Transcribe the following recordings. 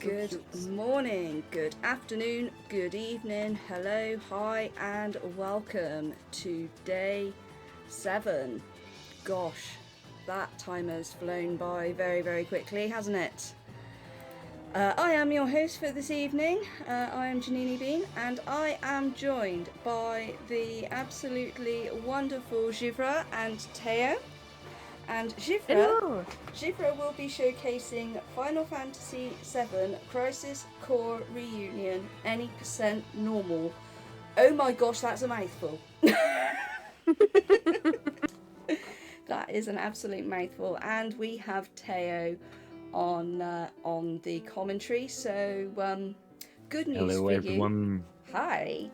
Good morning, good afternoon, good evening, hello, hi, and welcome to day 7. Gosh, that time has flown by very, very quickly, hasn't it? I am your host for this evening. I am Janini Bean, and I am joined by the absolutely wonderful Givra and Taiyo. And Hello! Givra will be showcasing Final Fantasy VII Crisis Core Reunion Any Percent Normal. Oh my gosh, that's a mouthful. That is an absolute mouthful. And we have Teo on the commentary. So good news Hello, for you. everyone. Hi.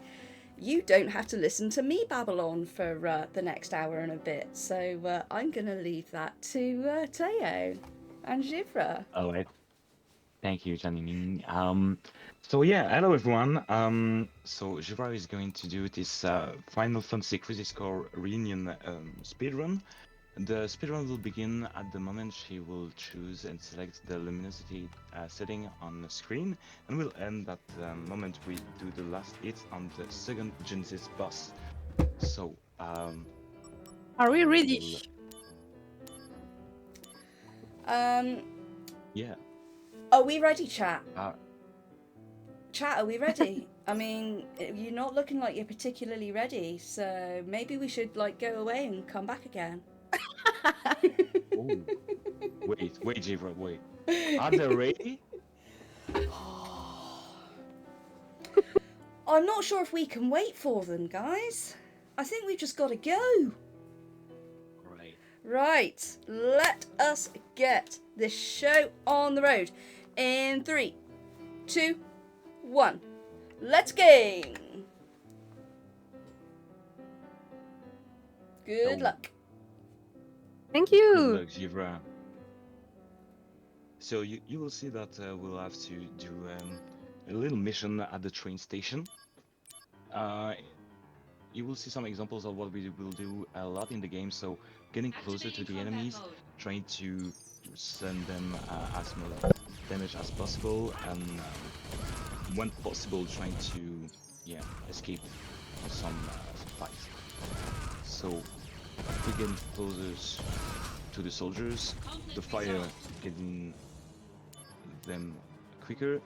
You don't have to listen to me babble on for the next hour and a bit. So I'm going to leave that to Teo and Givra. All right. Thank you, Janine. So yeah, hello everyone. So Givra is going to do this Final Fantasy Crisis Core reunion speedrun. The speedrun will begin at the moment she will choose and select the luminosity setting on the screen, and will end at the moment we do the last hit on the second Genesis boss. So Are we ready? we'll- Um, yeah. are we ready, chat? Uh, Chat, are we ready? I mean, you're not looking like you're particularly ready, so maybe we should like go away and come back again. oh, wait, Givra, wait. Are they ready? I'm not sure if we can wait for them, guys. I think we've just got to go. Right. Right, let us get this show on the road. In 3, 2, 1. Let's game. Good So, luck. Thank Good you! luck, Givra. So you will see that we'll have to do a little mission at the train station. You will see some examples of what we will do a lot in the game. So getting closer to the enemies, trying to send them as much damage as possible, and when possible, trying to escape some fights. So we get closer to the soldiers, the fire getting them quicker,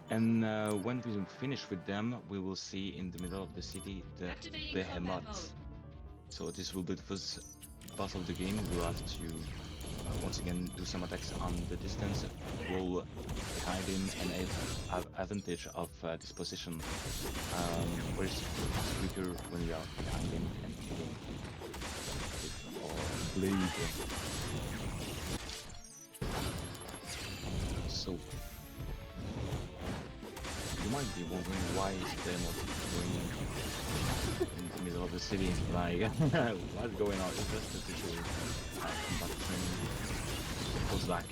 and when we finish with them, we will see in the middle of the city the behemoth. So this will be the first boss of the game. We'll have to once again do some attacks on the distance, roll behind him, and have advantage of this position, where it's quicker when we are behind him and hitting with our blade. So you might be wondering why is Behemoth going in the middle of the city? Like, what's going on? It's just officially combat training. Goes back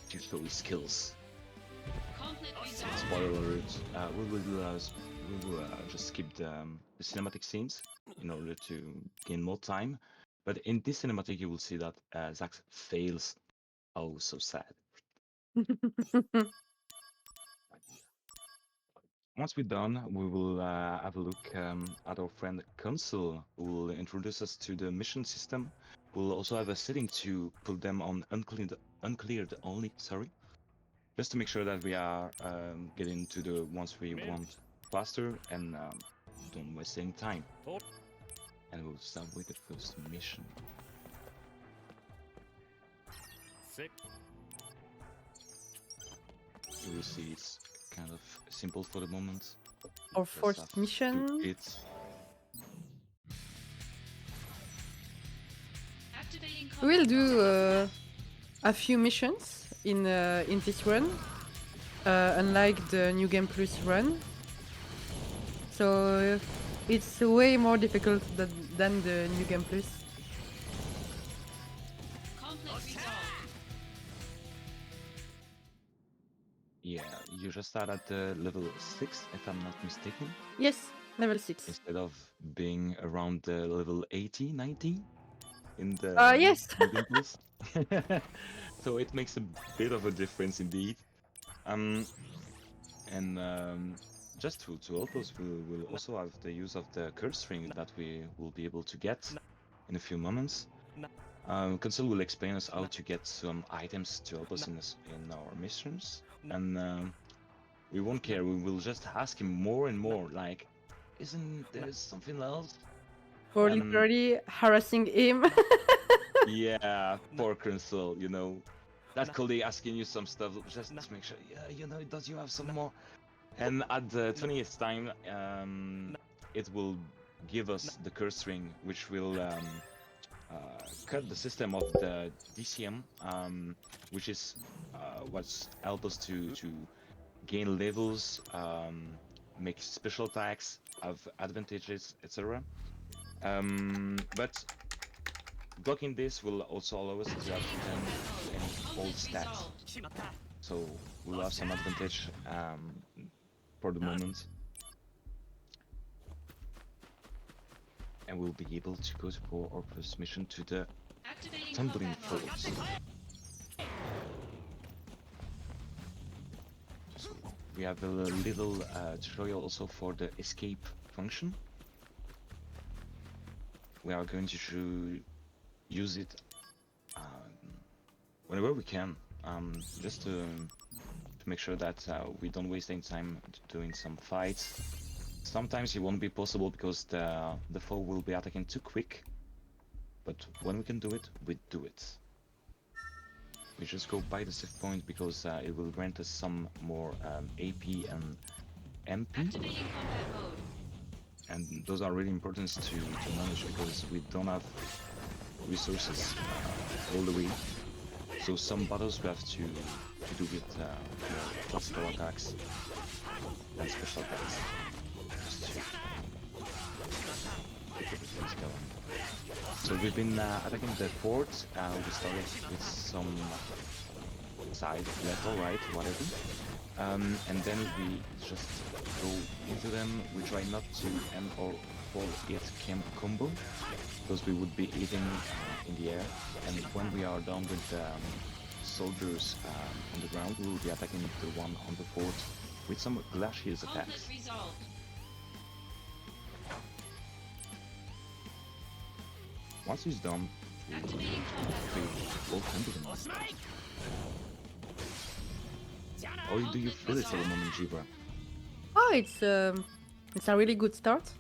to show his skills. Spoiler alert. We will just skip the cinematic scenes in order to gain more time. But in this cinematic, you will see that Zax fails. Oh, so sad. Once we're done, we will have a look at our friend Consul, who will introduce us to the mission system. We'll also have a setting to put them on uncleared only, sorry, just to make sure that we are getting to the ones we want faster and don't waste any time. And we'll start with the first mission. You will see it's kind of simple for the moment. Our Just first have to mission. do it. We will do a few missions in this run, unlike the New Game Plus run. So it's way more difficult than the New Game Plus. Yeah, you just start at level 6, if I'm not mistaken, Yes, level 6. instead of being around the level 80, 90 in the Yes. New Game Plus. So it makes a bit of a difference indeed. Um, and just to help us, we'll also have the use of the curse string that we will be able to get in a few moments. Console will explain us how to get some items to help us in our missions, and we won't care. We will just ask him more and more, like, isn't there something else? For And literally harassing him. yeah, poor Console, you know, that colleague asking you some stuff just to make sure, yeah, you know, does you have some more? And at the 20th time, it will give us the curse ring, which will cut the system of the DCM, which is what's help us to gain levels, make special attacks, have advantages, etc. But blocking this will also allow us to have them to any old stats. So we'll have some advantage for the moment. And we'll be able to go to our first mission to the Tumbling Falls. So we have a little tutorial also for the escape function. We are going to use it whenever we can, just to make sure that we don't waste any time doing some fights. Sometimes it won't be possible because the foe will be attacking too quick, but when we can do it, we do it. We just go by the save point because it will grant us some more AP and MP. And those are really important to manage because we don't have resources all the way. So some battles we have to do with classical attacks and special attacks. Just to keep everything going. So we've been attacking the fort. We started with some side, left or right, whatever. And then we just go into them. We try not to end or fall hit combo because we would be hitting in the air. And when we are done with the soldiers on the ground, we will be attacking the one on the fort with some glaciers attacks. Once he's done, we'll handle him. How do you feel it for the moment, Givra? Oh, it's a really good start.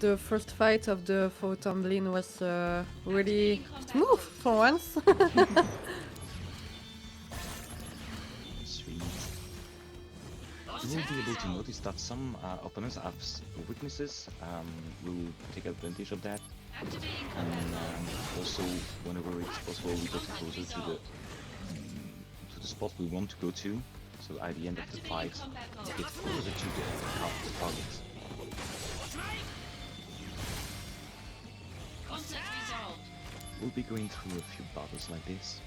The first fight of the foe tumbling was really smooth for once. Sweet. You will be able to notice that some opponents have weaknesses. We'll take advantage of that. And also, whenever it's possible, we get closer to the spot we want to go to. So at the end of the fight, get closer to the target. We'll be going through a few battles like this,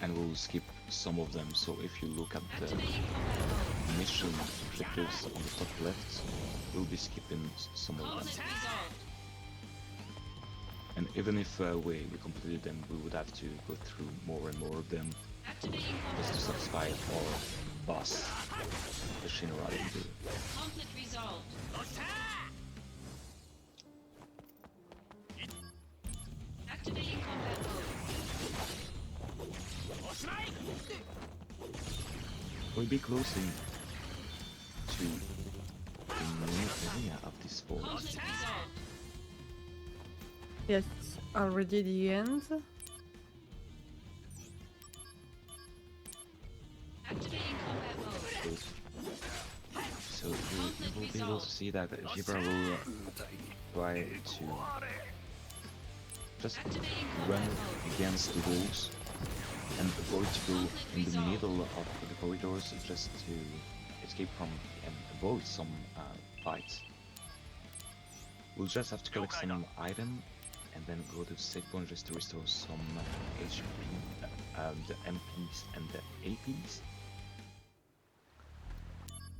and we'll skip some of them. So if you look at the mission objectives on the top left, we'll be skipping some of them. And even if we completed them, we would have to go through more and more of them just to satisfy our boss, the Givralyriame. We'll be closing to the main area of this forest. Yes, already the end. So you will be able to see that Givra will try to just run against the walls and avoid to go in the middle of the corridors just to escape from and avoid some fights. We'll just have to collect some item and then go to the save point just to restore some HP, the MPs and the APs.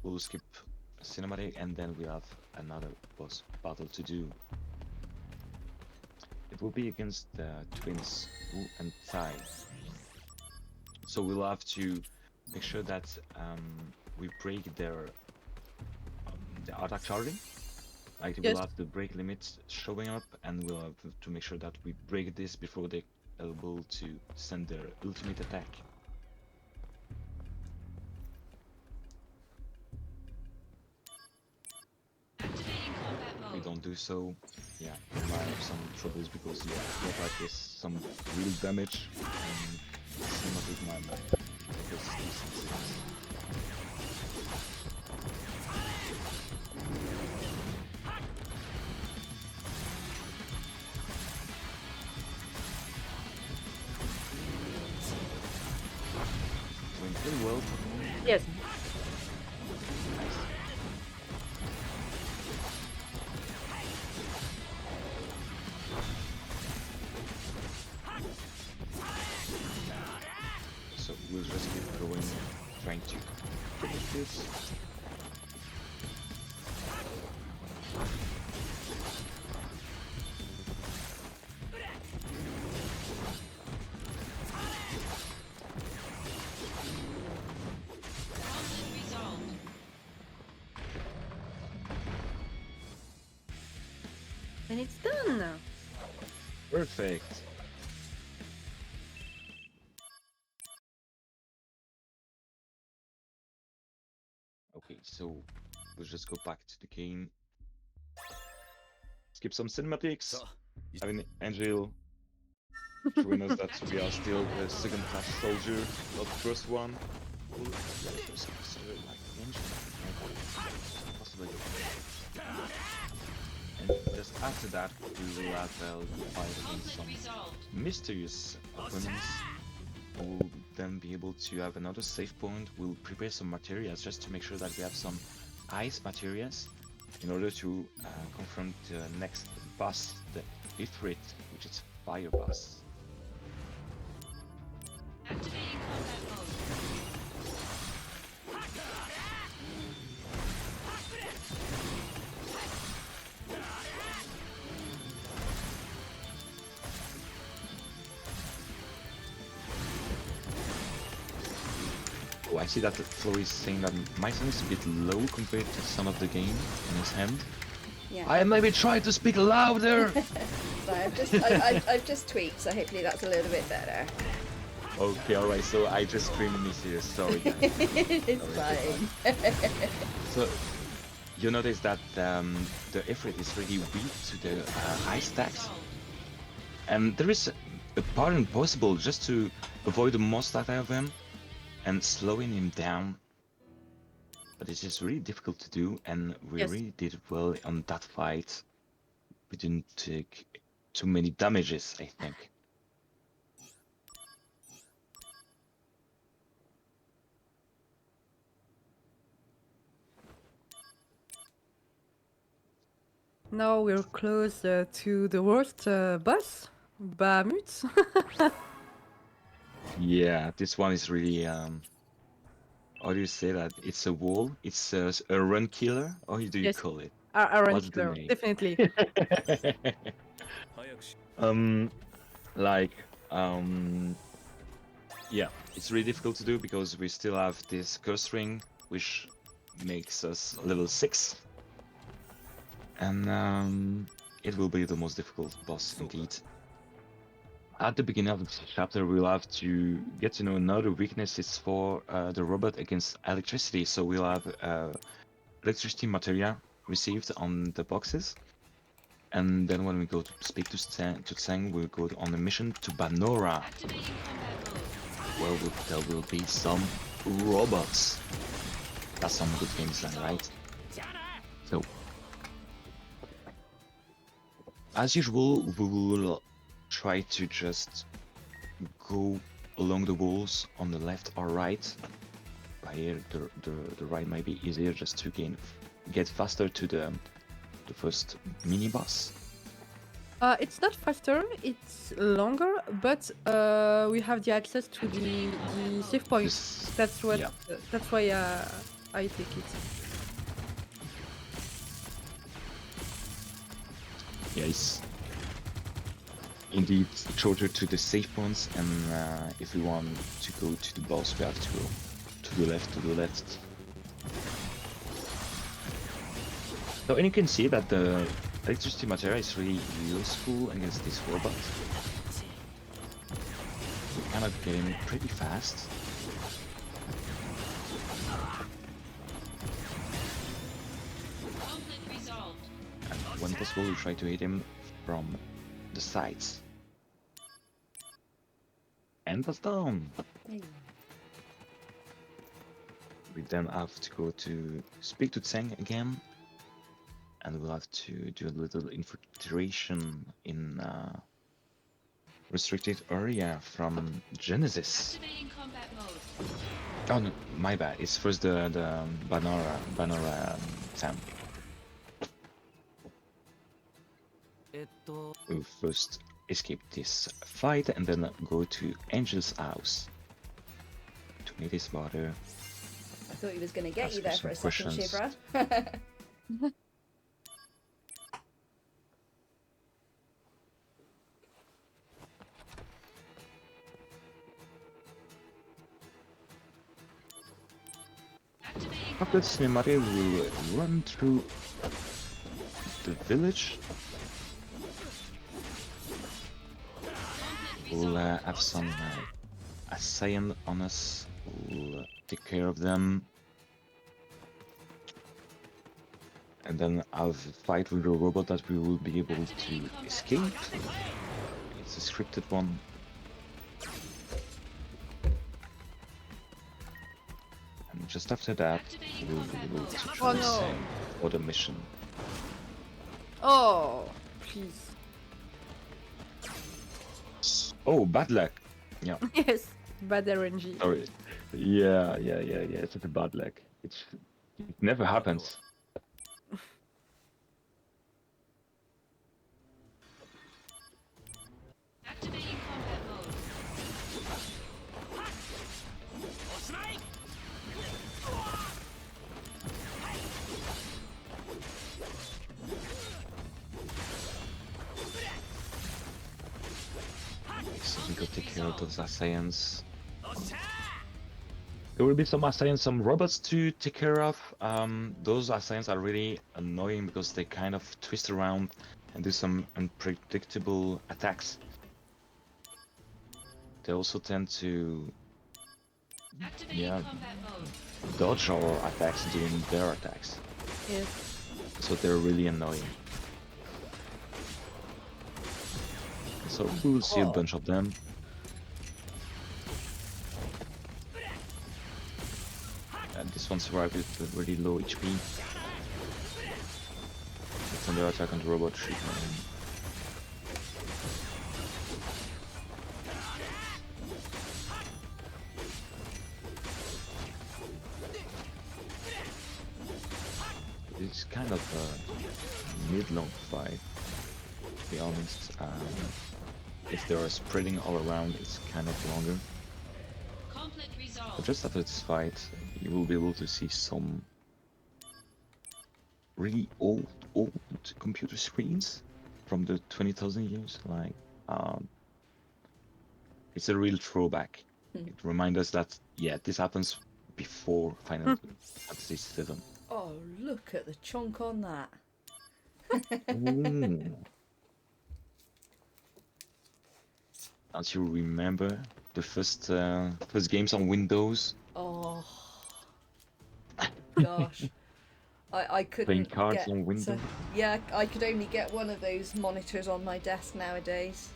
We'll skip cinematic and then we have another boss battle to do. It will be against the twins Wu and Tai. So we'll have to make sure that we break their attack charging. Like Yes. we'll have the break limits showing up, and we'll have to make sure that we break this before they're able to send their ultimate attack. If we don't do so, yeah, we might have some troubles because yeah, the attack is some real damage, and cinematic might make us do some things. Doing pretty well. Yes. Nice. So we'll just keep going, trying to finish this. And it's done. Perfect. Okay, so we'll just go back to the game. Skip some cinematics. Having Angel showing us that we are still the second class soldier, not the first one. Oh, yeah, just consider it like Angel. Possibly. And just after that, we will have fight against some mysterious opponents. We'll then be able to have another save point. We'll prepare some materials just to make sure that we have some ice materials in order to confront the next boss, the Ifrit, which is fire boss. Activating combat mode. Oh, I see that Flo is saying that my sound is a bit low compared to some of the game in his hand. Yeah. I maybe try to speak louder! So I've just tweaked, so hopefully that's a little bit better. Okay, alright, so I just screamed in his ears, sorry guys. It's Sorry, fine. So, you notice that the Ifrit is really weak to the ice stacks. And there is a pattern possible just to avoid the most out of him and slowing him down. But it's just really difficult to do, and we Yes. really did well on that fight. We didn't take too many damages, I think. Now we're close to the worst boss, Bahamut. Yeah, this one is really how do you say that? It's a wall. It's a run killer. Or how do you Yes. call it? Aaron What's the Killer, name? definitely. Like yeah, it's really difficult to do because we still have this curse ring, which makes us level 6. And it will be the most difficult boss indeed. At the beginning of the chapter, we'll have to get to know another weaknesses for the robot against electricity. So we'll have electricity materia received on the boxes. And then when we go to speak to Tseng, we'll go on a mission to Banora, Activating combat mode. where there will be some robots. That's some good game design, right? So, as usual, we will try to just go along the walls on the left or right. By here, the right might be easier just to get faster to the first mini boss. It's not faster, it's longer, but we have the access to the save point. That's what. Yeah. That's why I take it. Yes. indeed shorter to the safe points, and if we want to go to the boss, we have to go to the left, to the left. So, and you can see that the electricity materia is really useful against this robot. We kind of get him pretty fast. Conflict resolved. And when possible, we try to hit him from the sides. And that's done! We then have to go to speak to Tseng again. And we'll have to do a little infiltration in restricted area from Genesis. Activating combat mode. Oh no, my bad. It's first the Banora town. We'll first escape this fight and then go to Angel's house to meet his mother. I thought he was going to get Ask you her there some for a second, questions. Shivra. Activating After the cinematic, we'll run through the village. We'll have some assailant on us. We'll take care of them. And then I'll have a fight with a robot that we will be able to escape. It's a scripted one. And just after that, we'll be able to Oh join no. Sam for the mission. Oh, please. Oh, bad luck. Yeah, Yes, bad RNG. sorry. Yeah. It's a bad luck. It never happens. Activating combat mode. So we go take care of those assailants. There will be some assailants, some robots to take care of. Those assailants are really annoying because they kind of twist around and do some unpredictable attacks. They also tend to Activating Yeah. combat mode. dodge our attacks during their attacks. Yes. So they're really annoying. So we will see a bunch of them. And this one survived with really low HP. It's under attack on the robot treatment. It's kind of a mid-long fight, to be honest. If they are spreading all around, it's kind of longer. Conflict But resolved. just after this fight, you will be able to see some really old computer screens from the 20,000 years. Like, it's a real throwback. It reminds us that, yeah, this happens before Final Fantasy VII. Oh, look at the chunk on that. Ooh. As you remember, the first games on Windows, Oh, gosh. I couldn't playing cards get, on Windows. yeah, I could only get one of those monitors on my desk nowadays.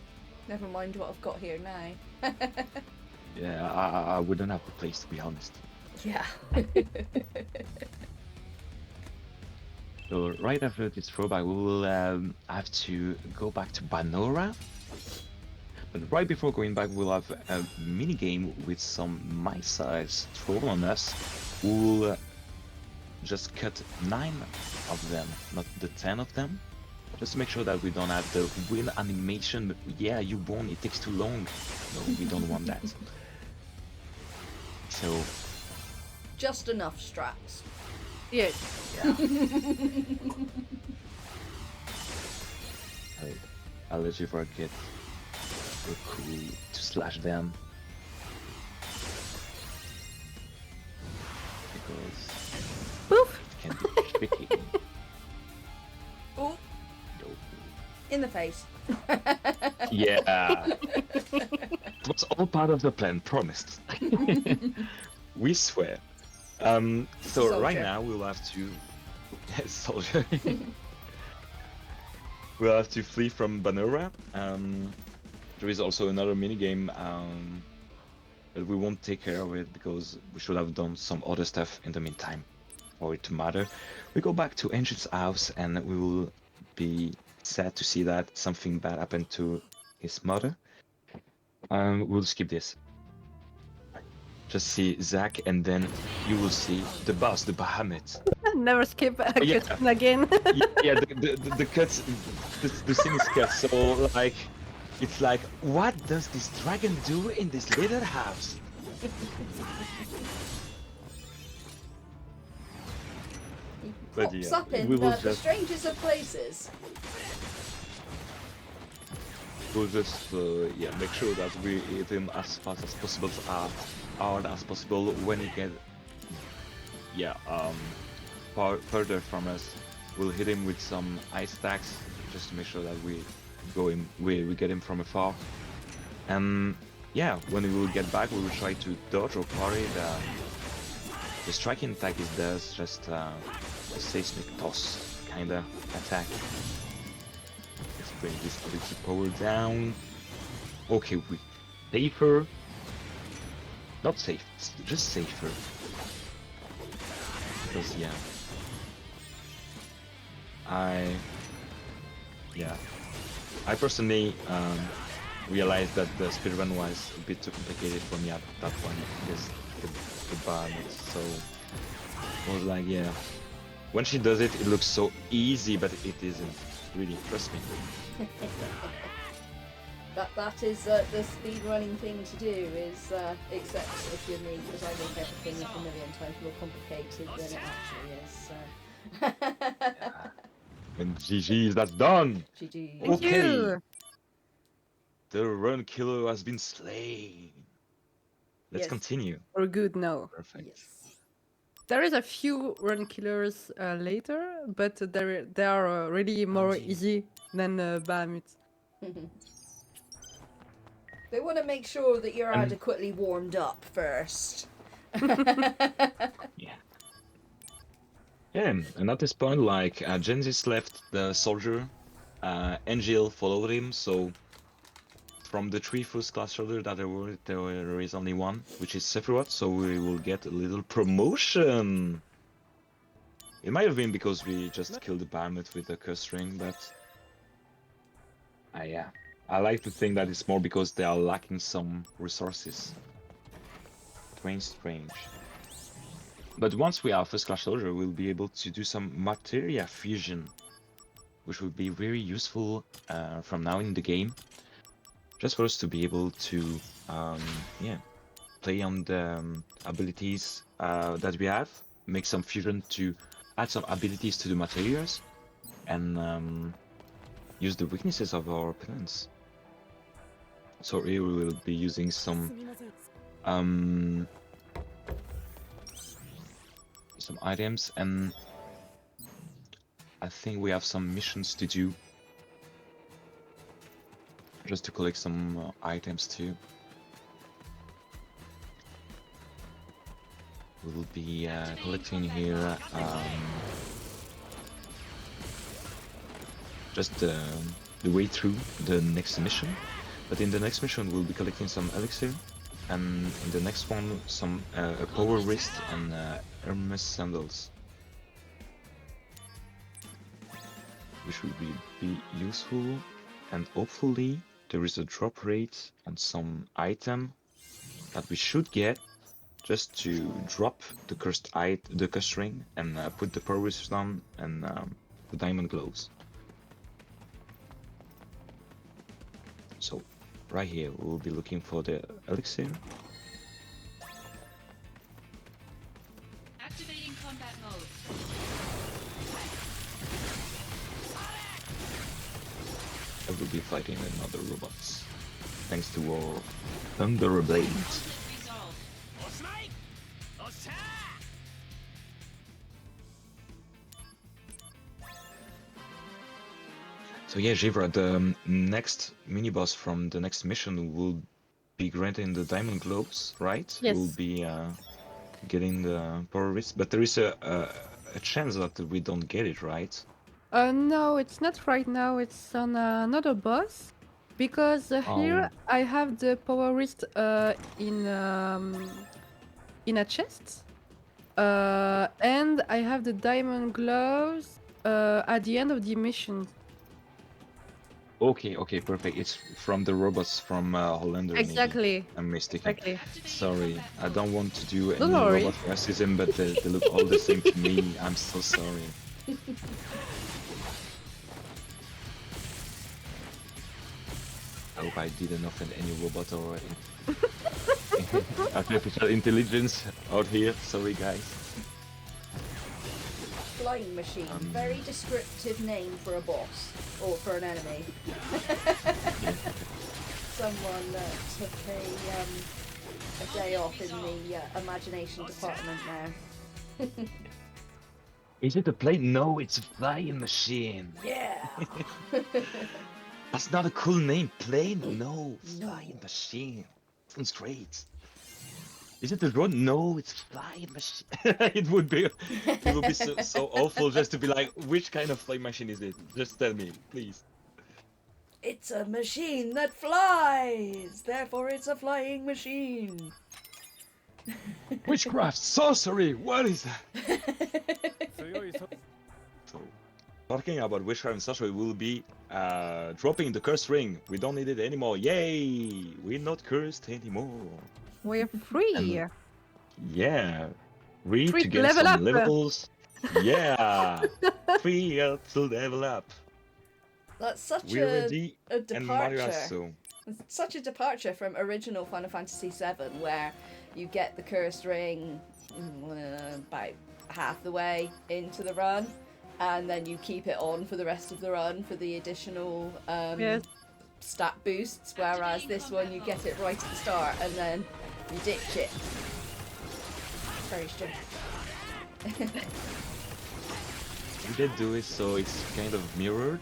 Never mind what I've got here now. Yeah, I wouldn't have the place, to be honest. Yeah. So right after this throwback, we will have to go back to Banora. But right before going back, we'll have a mini game with some my-size troll on us. We'll just cut 9 of them, not the 10 of them. Just to make sure that we don't have the win animation. Yeah, you won, it takes too long. No, we don't want that. So, Just enough strats. Yes. I'll let you forget super cool to slash them. Because Poof! it can be tricky. Oh, No. in the face. Yeah. It was all part of the plan, promised. We swear. So right Soldier. now we'll have to soldier. We'll have to flee from Banora. There is also another minigame, but we won't take care of it because we should have done some other stuff in the meantime for it to matter. We go back to Angel's house and we will be sad to see that something bad happened to his mother. We'll skip this. Just see Zack and then you will see the boss, the Bahamut. Never skip a yeah. cutscene again. Yeah, the cuts, the scene is cut, so like, it's like, what does this dragon do in this little house? But Pops yeah, up in we will the just, strangest of places. yeah, make sure that we hit him as fast as possible, as hard as possible when he get, yeah, further from us. We'll hit him with some ice stacks just to make sure that we get him from afar. And yeah, when we will get back, we will try to dodge or parry the striking attack. It does just a seismic toss kind of attack. Let's bring this ability power down. Okay, we safer. Not safe, just safer. Because yeah. I personally realized that the speedrun was a bit too complicated for me at that point because the bar, so I was like, yeah. When she does it, it looks so easy, but it isn't. Really, trust me. That is the speed running thing to do, is except if you're me, because I make everything a million times more complicated than it actually is. So. And GG's, that's done! GG. Thank Okay. you. The run killer has been slain. Let's Yes. continue. We're good now. Perfect. Yes. There is a few run killers later, but they are really more Indeed. easy than Bahamut. They want to make sure that you're And- adequately warmed up first. Yeah. Yeah, and at this point, like, Genesis left the soldier, Angel followed him, so from the three first class soldiers that there is only one, which is Sephiroth, so we will get a little promotion! It might have been because we just killed the Bahamut with the curse ring, but... yeah. I like to think that it's more because they are lacking some resources. Strange. But once we are first class soldier, we'll be able to do some materia fusion, which will be very useful from now in the game, just for us to be able to, play on the abilities that we have, make some fusion to add some abilities to the materials, and use the weaknesses of our opponents. So here we will be using some items, and I think we have some missions to do just to collect some items too. We will be collecting here just the way through the next mission, but in the next mission we'll be collecting some elixir, and in the next one some a power wrist and Hermes sandals, which will be useful, and hopefully there is a drop rate on some item that we should get just to drop the cursed ring and put the power wrist on and the diamond gloves. So right here we'll be looking for the elixir. Activating combat mode. I will be fighting another robots. thanks to our Thunder Blades. Conflict resolved. So yeah, Givra, the next mini-boss from the next mission will be granting the Diamond Globes, right? Yes. We'll be getting the power wrist, but there is a chance that we don't get it, right? No, it's not right now. It's on another boss. Because here I have the power wrist in a chest. And I have the diamond gloves at the end of the mission. Okay, okay, perfect. It's from the robots from Hollander, maybe. Exactly. I'm mistaken. Exactly. Sorry, I don't want to do Don't any worry. robot racism, but they look all the same to me. I'm so sorry. I hope I didn't offend any robot or artificial intelligence out here. Sorry, guys. Flying machine. Very descriptive name for a boss or for an enemy. Someone took a day off in the imagination department now. Is it a plane? No, it's a flying machine. Yeah. That's not a cool name. Plane? No, flying machine. Sounds great. Is it a drone? No, it's flying machine. It would be so awful just to be like, which kind of flying machine is it? Just tell me, please. It's a machine that flies. Therefore, it's a flying machine. Witchcraft, sorcery, what is that? So, talking about witchcraft and sorcery, we'll be dropping the curse ring. We don't need it anymore. Yay! We're not cursed anymore. We're free. Yeah, free Free to to get level some up. levels. Yeah, free to level up. That's such We're a ready and Mario departure. so. It's such a departure from original Final Fantasy VII, where you get the cursed ring about half the way into the run, and then you keep it on for the rest of the run for the additional Yes. stat boosts. Whereas this one, you get it right at the start, and then you ditch it. Very strange. We did do it so it's kind of mirrored.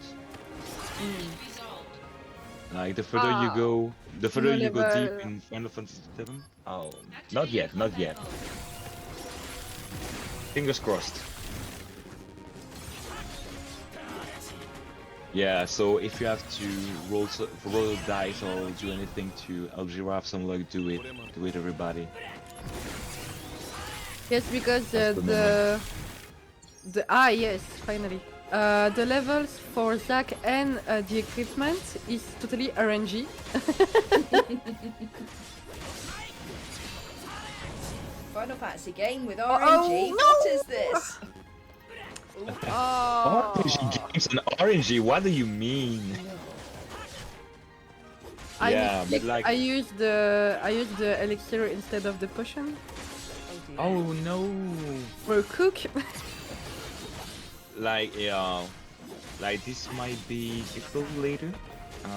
Like the further you go, the further you go deep level. in Final Fantasy VII. Oh, not yet, not yet. Fingers crossed. Yeah, so if you have to roll dice or do anything to Algira have some luck, do it, everybody. Yes, because That's the yes, finally. The levels for Zack and the equipment is totally RNG. Final Fantasy game with Oh, RNG. no! What is this? Oh. RPG games and RNG, what do you mean? Yeah, but like... I used the elixir instead of the potion Oh no! for a cook. Like, like this might be difficult later.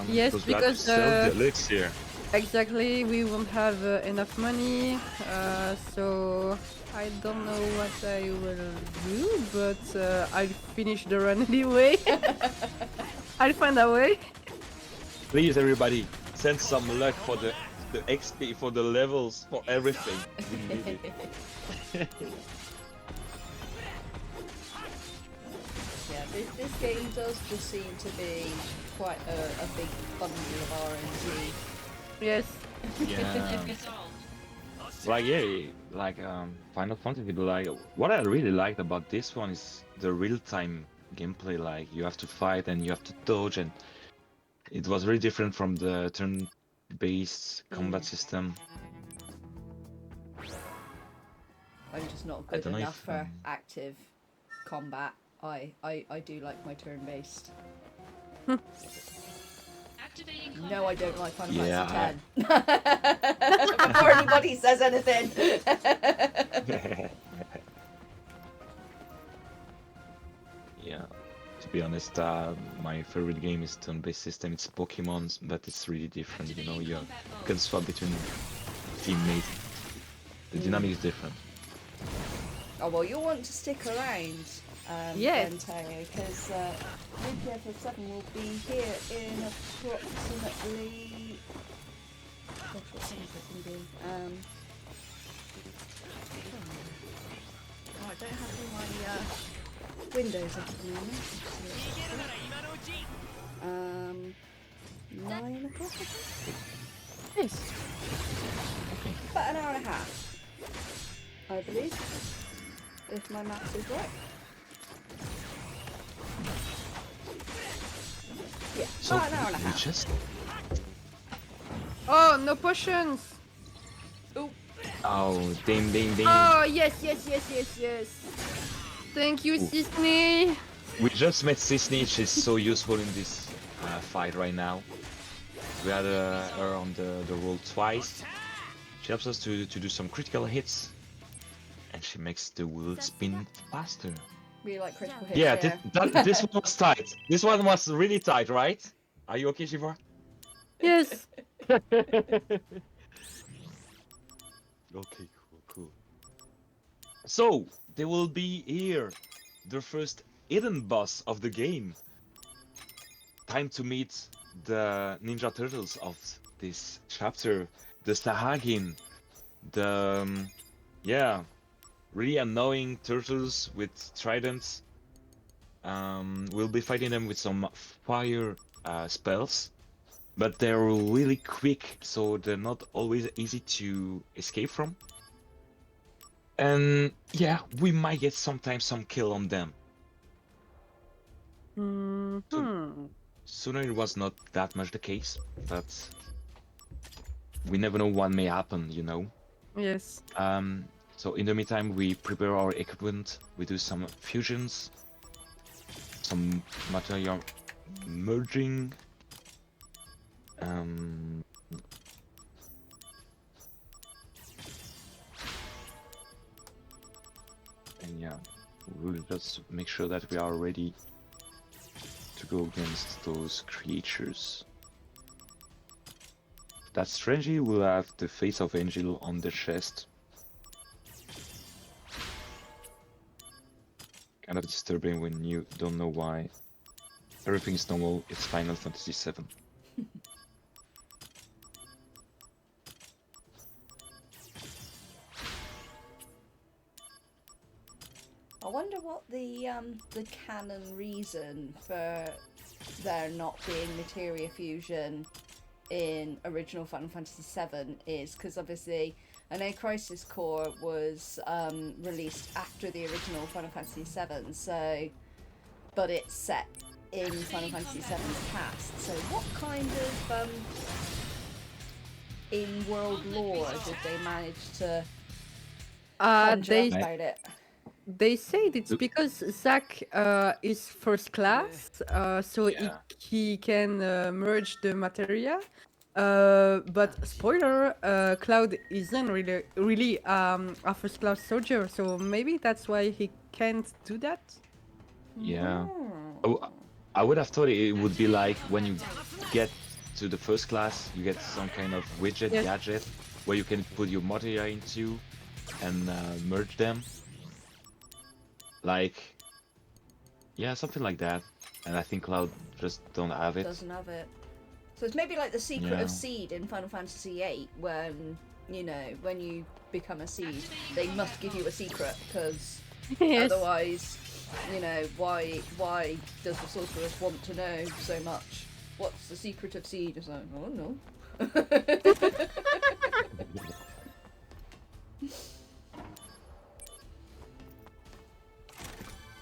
Yes, we have to because, sell the elixir. Exactly, we won't have enough money, so I don't know what I will do, but I'll finish the run anyway. I'll find a way. Please, everybody, send some luck for the XP, for the levels, for everything. We need it. Yeah, this game does just seem to be quite a big bundle of RNG. Yes. Yeah. Like Final Fantasy, but like what I really liked about this one is the real-time gameplay. Like you have to fight and you have to dodge, and it was very different from the turn-based combat system. I'm just not I good don't know enough if, for active combat. I do like my turn-based. No, I don't like Final Fantasy X. Before anybody says anything. Yeah. To be honest, my favorite game is turn-based system. It's Pokemon, but it's really different. You know, you can swap between teammates. The dynamic is different. Oh well, you'll want to stick around, Yes. then Taiyo, because prequel 7 will be here in approximately. Gosh, what time is it going to be? Oh, I don't have all my windows up at the moment. 9 o'clock, I think? Yes. About an hour and a half, I believe, if my maths is right. Yeah, So about an hour and a we half. just. Oh, no potions. Oh, Oh, ding, ding, ding. Oh, yes. Thank you, Ooh. Sisney. We just met Sisney. She's so useful in this fight right now. We had her on the roll twice. She helps us to do some critical hits. And she makes the wheel spin faster. really like critical hits. Yeah, Yeah. this one was tight. This one was really tight, right? Are you okay, Shivar? Yes. Okay, cool. So, they will be here. The first hidden boss of the game. Time to meet the Ninja Turtles of this chapter. The Sahagin. The, yeah, really annoying turtles with tridents. We'll be fighting them with some fire spells. But they're really quick, so they're not always easy to escape from. And yeah, we might get sometimes some kill on them. Sooner it was not that much the case, but we never know what may happen, you know. Yes. So in the meantime, we prepare our equipment, we do some fusions, some material merging. And yeah, we'll just make sure that we are ready to go against those creatures. That strangely will have the face of Angel on the chest. Kind of disturbing when you don't know why. Everything is normal, it's Final Fantasy VII. I wonder what the canon reason for there not being materia fusion in original Final Fantasy VII is, because obviously I know Crisis Core was released after the original Final Fantasy VII, so but it's set in Final Fantasy VII's past. So what kind of in-world lore did they manage to conjure They up about it? They said it's because Zack is first class, so Yeah. he can merge the materia. But spoiler, Cloud isn't really a first class soldier, so maybe that's why he can't do that. Yeah. I would have thought it would be like when you get to the first class, you get some kind of widget Yes. gadget where you can put your materia into and merge them. Like, yeah, something like that. And I think Cloud just don't have it. Doesn't have it. So it's maybe like the secret Yeah. of seed in Final Fantasy VIII, when you know when you become a seed, they must give you a secret, because Yes. otherwise, you know, why does the sorceress want to know so much? What's the secret of seed? It's like, oh no.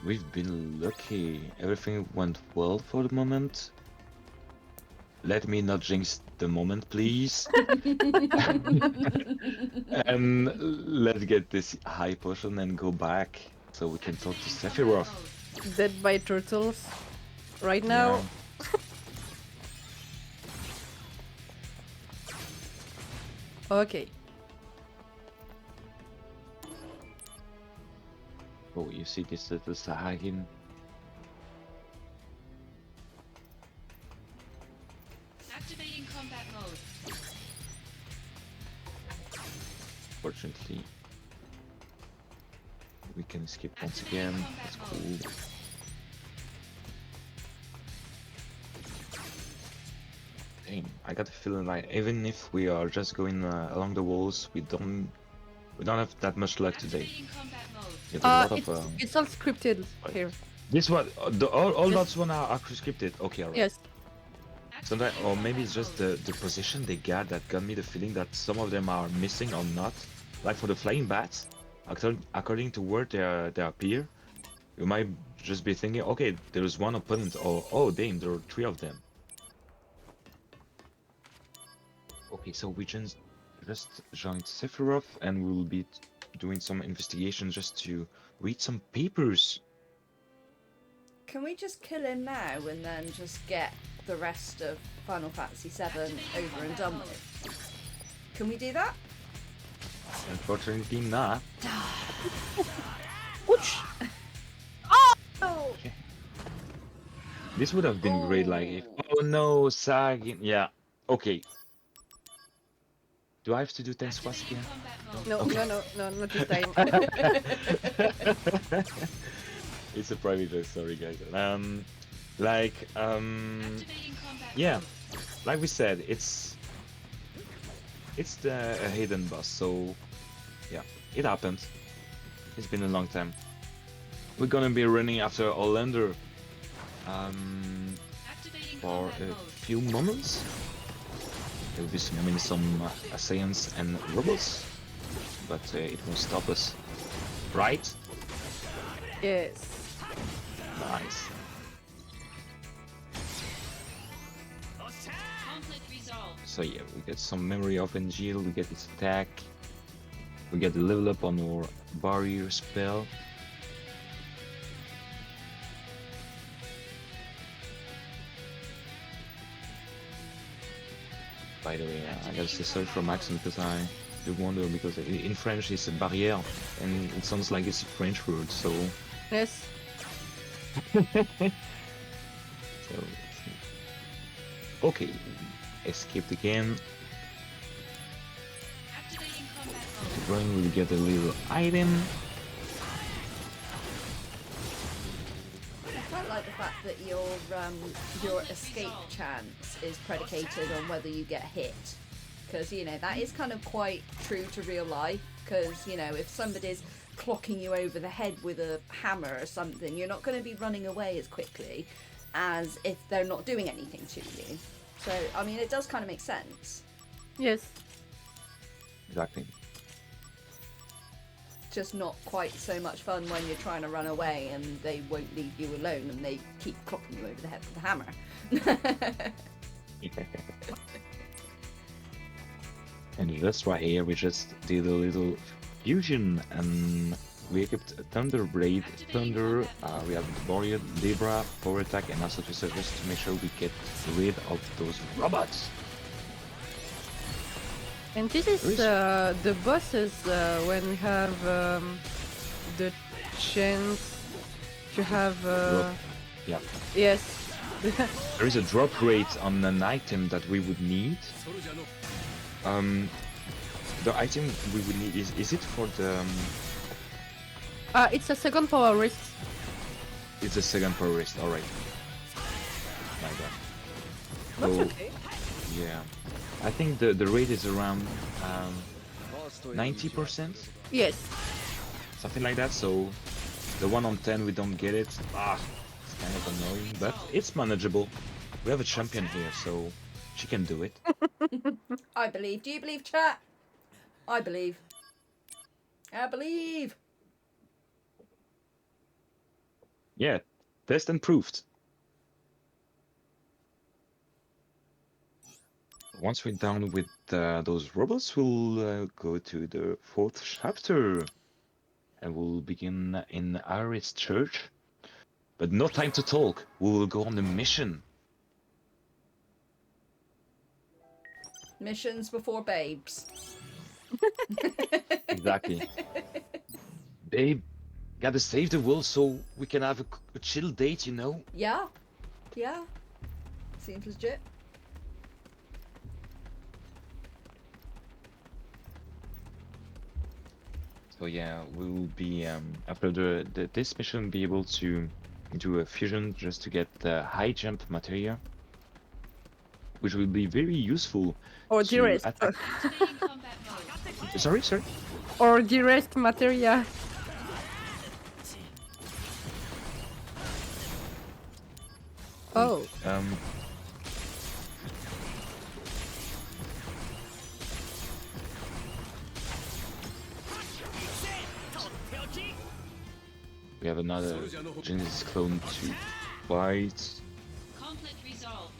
We've been lucky. Everything went well for the moment. Let me not jinx the moment, please. And let's get this high potion and go back so we can talk to Sephiroth. Dead by turtles. Right now. Yeah. Okay. Oh, you see this little Sahagin? Activating combat mode. Fortunately, we can escape once again. That's cool. Damn, I got a feeling like even if we are just going along the walls, we don't have that much luck today. Activating combat mode. We have a lot It's of it's all scripted fight. here. This one, all Yes. that one are scripted. Okay, alright. Yes. Sometimes, Activating or maybe combat it's just mode. the position they got me the feeling that some of them are missing or not. Like for the flying bats, according to where they appear, you might just be thinking, okay, there's one opponent, or oh damn, there are 3 of them. Okay, so we just joined Sephiroth, and we will be doing some investigation just to read some papers. Can we just kill him now and then just get the rest of Final Fantasy VII over and done with? Can we do that? Unfortunately, not. Ouch! Oh! This would have been great, like if. Oh no, Sag. Yeah. Okay. Do I have to do 10 squats Activating again? combat mode. No, Okay. no, not this time. It's a private joke, sorry guys. Activating combat yeah, mode. like we said, it's a hidden boss, so yeah, it happened. It's been a long time. We're gonna be running after Olander Activating for combat a mode. few moments. We'll be summoning some assaillants and robots, but it won't stop us, right? Yes. Nice. Conflict resolved. So yeah, we get some memory of Angel, we get its attack, we get the level up on our barrier spell. By the way, I gotta say sorry for my accent because I do wonder, because in French it's a barrière and it sounds like it's a French word, so Yes. okay, escaped again. Activating combat mode. Drawing, we'll get a little item. I quite like the fact that your escape chance is predicated on whether you get hit, because you know that is kind of quite true to real life. Because you know if somebody's clocking you over the head with a hammer or something, you're not going to be running away as quickly as if they're not doing anything to you. So I mean, it does kind of make sense. Yes. Exactly. Just not quite so much fun when you're trying to run away and they won't leave you alone and they keep clocking you over the head with a hammer. And just right here, we just did a little fusion and we equipped a Thunder Blade, Thunder, we have Warrior, Libra, Power Attack, and also just to make sure we get rid of those robots. And this is the bosses when we have the chance to have. Yeah. Yes. There is a drop rate on an item that we would need. The item we would need is it for the? It's a second power wrist. It's a second power wrist. All right. My God. That's So, okay. yeah, I think the rate is around 90%, Yes. something like that. So the 1 on 10 we don't get it. It's kind of annoying, but it's manageable. We have a champion here, so she can do it. I believe. Do you believe, chat? I believe. I believe. Yeah, test and proved. Once we're done with those robots, we'll go to the 4th chapter, and we'll begin in Aris Church. But no time to talk. We will go on the mission. Missions before babes. Exactly. Babe, gotta save the world so we can have a chill date, you know? Yeah. Yeah. Seems legit. So yeah, we will be after this mission be able to do a fusion just to get the high jump materia, which will be very useful Or to dearest. attack. Activating combat mode. Sorry. Or dearest materia. Oh. We have another Genesis clone to fight. Conflict resolved.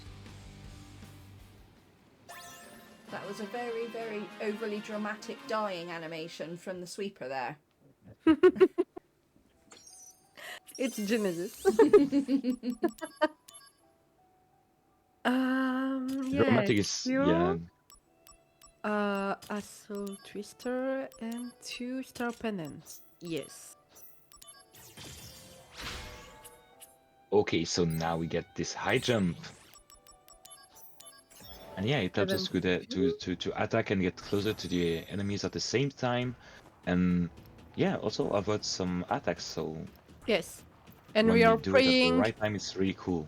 That was a very, very overly dramatic dying animation from the sweeper there. It's Genesis. Yeah. Dramatic is yeah. A soul twister and 2 star pennants. Yes. Okay, so now we get this high jump. And yeah, it helps us with to attack and get closer to the enemies at the same time, and yeah, also avoid some attacks. So Yes. And when we you are do it at the praying. right time, it's really cool.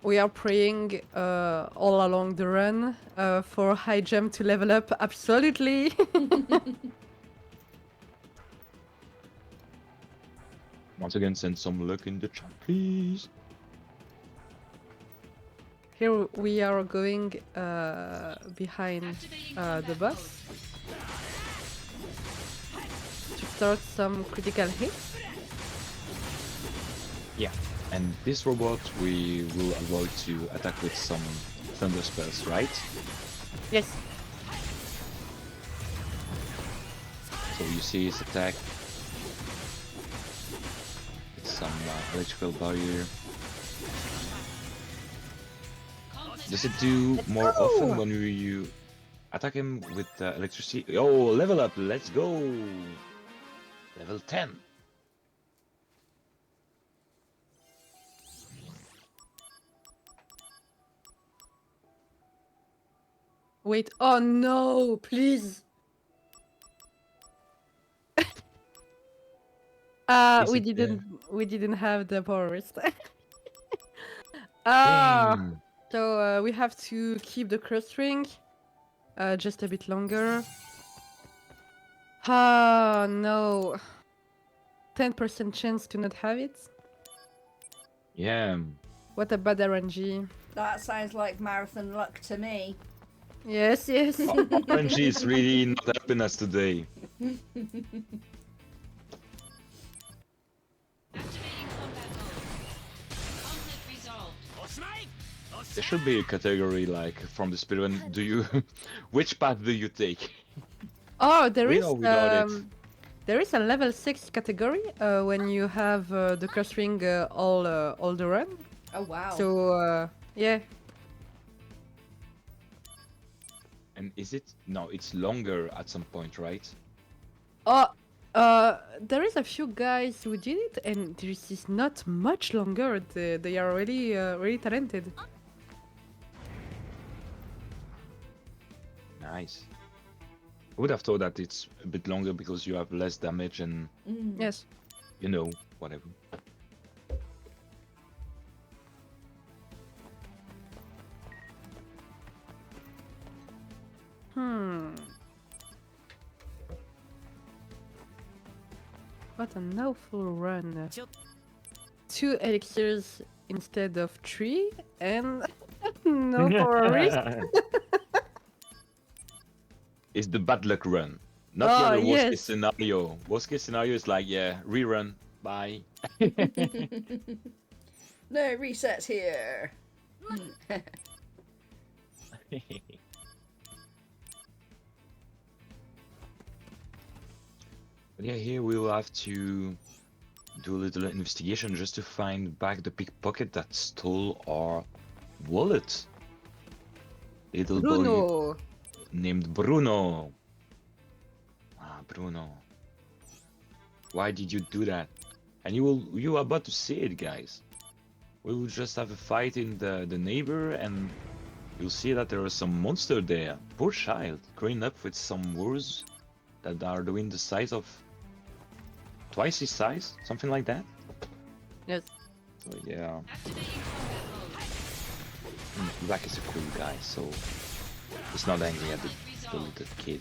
We are praying all along the run for high jump to level up. Absolutely. Once again, send some luck in the chat, please. Here we are going behind Activating the combat boss to start some critical hits. Yeah, and this robot we will avoid to attack with some thunder spells, right? Yes. So you see his attack. It's some electrical barrier. Conflict Does it do more often when you attack him with electricity? Oh, level up! Let's go! Level 10. Wait. Oh no! Please. Is it, We didn't have the power wrist. Dang. So we have to keep the cross ring just a bit longer. Ah no. 10% chance to not have it. Yeah. What a bad RNG. That sounds like marathon luck to me. Yes, yes. RNG is really not helping us today. Activating combat mode. Conflict resolved. There should be a category like from the speedrun. Do you, which path do you take? Oh, there With is or without it? there is a level 6 category when you have the cross ring all the run. Oh wow. So yeah. And is it? No, it's longer at some point, right? Oh, there is a few guys who did it, and this is not much longer. They are really really talented. Nice. I would have thought that it's a bit longer because you have less damage and, Yes. you know, whatever. What an awful run. 2 elixirs instead of 3, and no power wrist. It's the bad luck run. Not Oh, the other worst case yes. scenario. Worst case scenario is like, yeah, rerun. Bye. No resets here. But yeah, here we will have to do a little investigation just to find back the pickpocket that stole our wallet. Little boy Bruno. named Bruno. Ah, Bruno. Why did you do that? And you are about to see it, guys. We will just have a fight in the neighbor, and you'll see that there is some monster there. Poor child, growing up with some words that are doing the size of twice his size, something like that. Yes. So yeah, Activating combat mode. Black is a cool guy, so he's not angry at the Conflict little resolved. kid.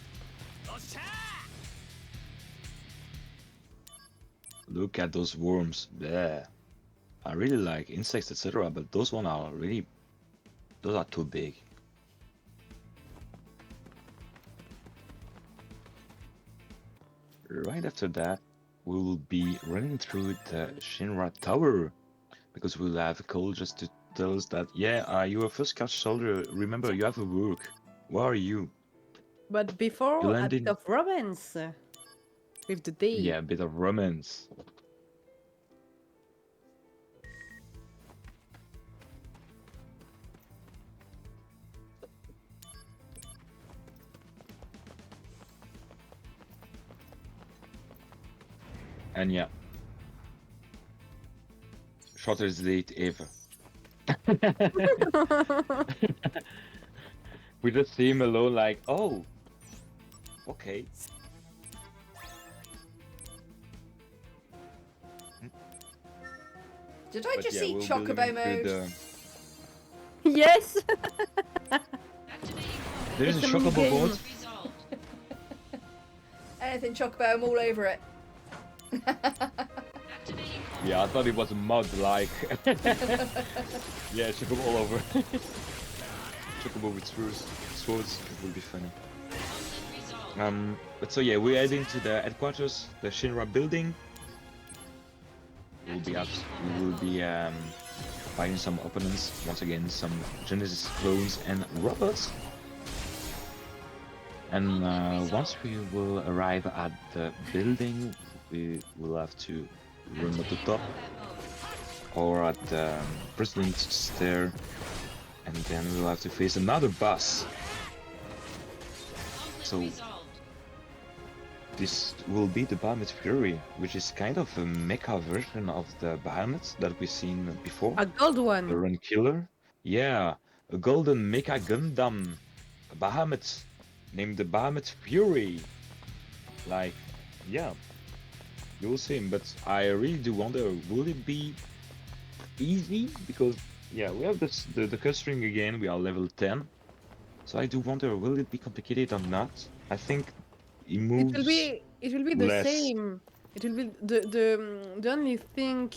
Look at those worms. Bleh. I really like insects, etc., but those one are really, those are too big. Right after that, we will be running through the Shinra Tower because we'll have a call just to tell us that, yeah, you're a first class soldier. Remember, you have a work. Where are you? But You before, a bit landed. of romance with the day. Yeah, a bit of romance. And yeah, shortest date ever. We just see him alone, like, oh, okay. Did I But just yeah, see we'll be Chocobo living through mode? the. Yes. Activating combat There is a It's a mini chocobo game. boat. resolved. Anything Chocobo, I'm all over it. Activating Yeah, I thought it was a mod, like. Yeah, chocobo all over. Chocobo with swords, it will be funny. conflict resolved. But so yeah, we're heading to the headquarters, the Shinra building. We will be fighting some opponents. Once again, some Genesis clones and robots. And once we will arrive at the building, we will have to run at the top Combat mode. or at the president's stair, and then we'll have to face another boss. Conflict So resolved. this will be the Bahamut Fury, which is kind of a mecha version of the Bahamut that we've seen before. A gold The one. Run Killer. Yeah, a golden mecha Gundam Bahamut named the Bahamut Fury. Like, yeah, you'll see him, but I really do wonder, will it be easy? Because, yeah, we have the curse ring again, we are level 10. So I do wonder, will it be complicated or not? I think he moves It will be the less. same. It will be the only thing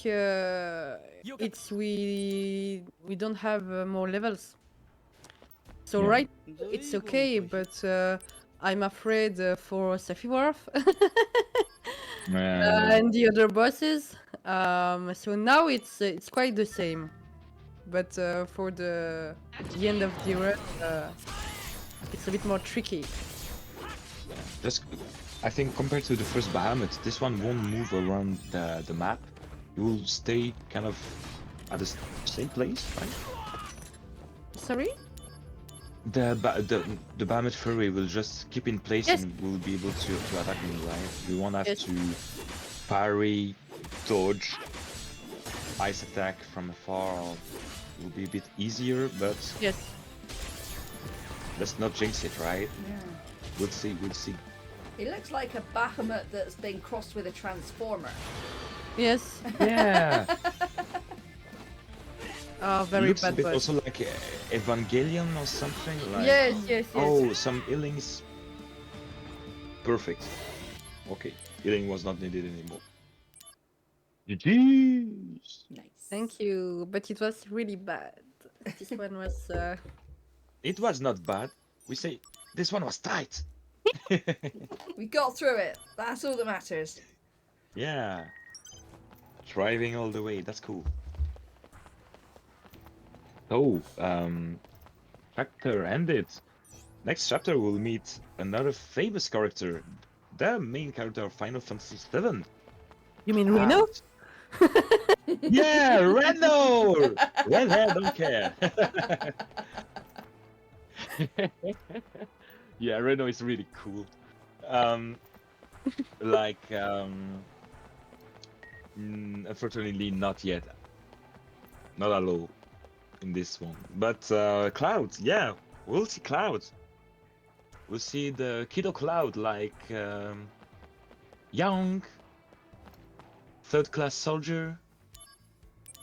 it's we don't have more levels. So Yeah. right, it's okay, but I'm afraid for Safiwarf and the other bosses. So now it's quite the same, but for the end of the run, it's a bit more tricky. Just, I think compared to the first Bahamut, this one won't move around the map. You will stay kind of at the same place, right? Sorry? The Bahamut Fury will just keep in place Yes. and will be able to attack me, right? We won't have Yes. to parry, dodge, ice attack from afar. It will be a bit easier, but Yes. let's not jinx it, right? Yeah. We'll see, we'll see. He looks like a Bahamut that's been crossed with a transformer. Yes. Yeah! Oh, very Looks a bad bit boss. also like Evangelion or something. Like, Yes, yes, yes. oh, some healings. Perfect. Okay, healing was not needed anymore. GG's. Nice. Thank you, but it was really bad. This one was. It was not bad. We say this one was tight. We got through it. That's all that matters. Yeah. Driving all the way. That's cool. So, chapter ended. Next chapter we'll meet another famous character, the main character of Final Fantasy VII. You mean Reno? Yeah, Reno! Redhead, don't care. Yeah, Reno is really cool. Unfortunately, not yet. Not at all in this one. But Cloud, yeah, we'll see Cloud. We'll see the Kiddo Cloud, like young, third class soldier.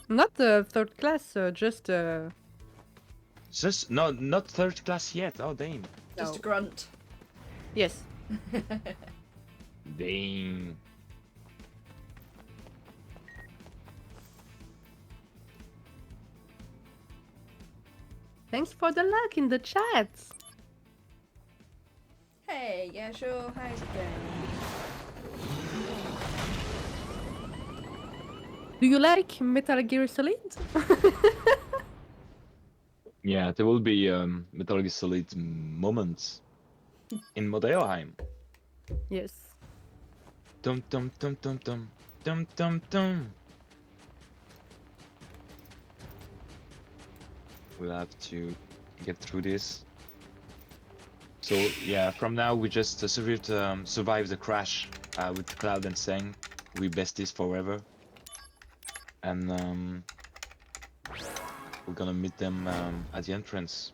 Not the third class, just Just no, not third class yet. Oh damn. Just a no. grunt. Yes. Dang. Thanks for the luck in the chat. Hey, yeah, sure. How's it going? Do you like Metal Gear Solid? Yeah, there will be Metal Gear Solid moments in Modelheim. Yes. Dum dum dum dum dum dum dum dum. We'll have to get through this. So yeah, from now we just survive the crash with Cloud and Sang. We besties forever, and we're gonna meet them at the entrance.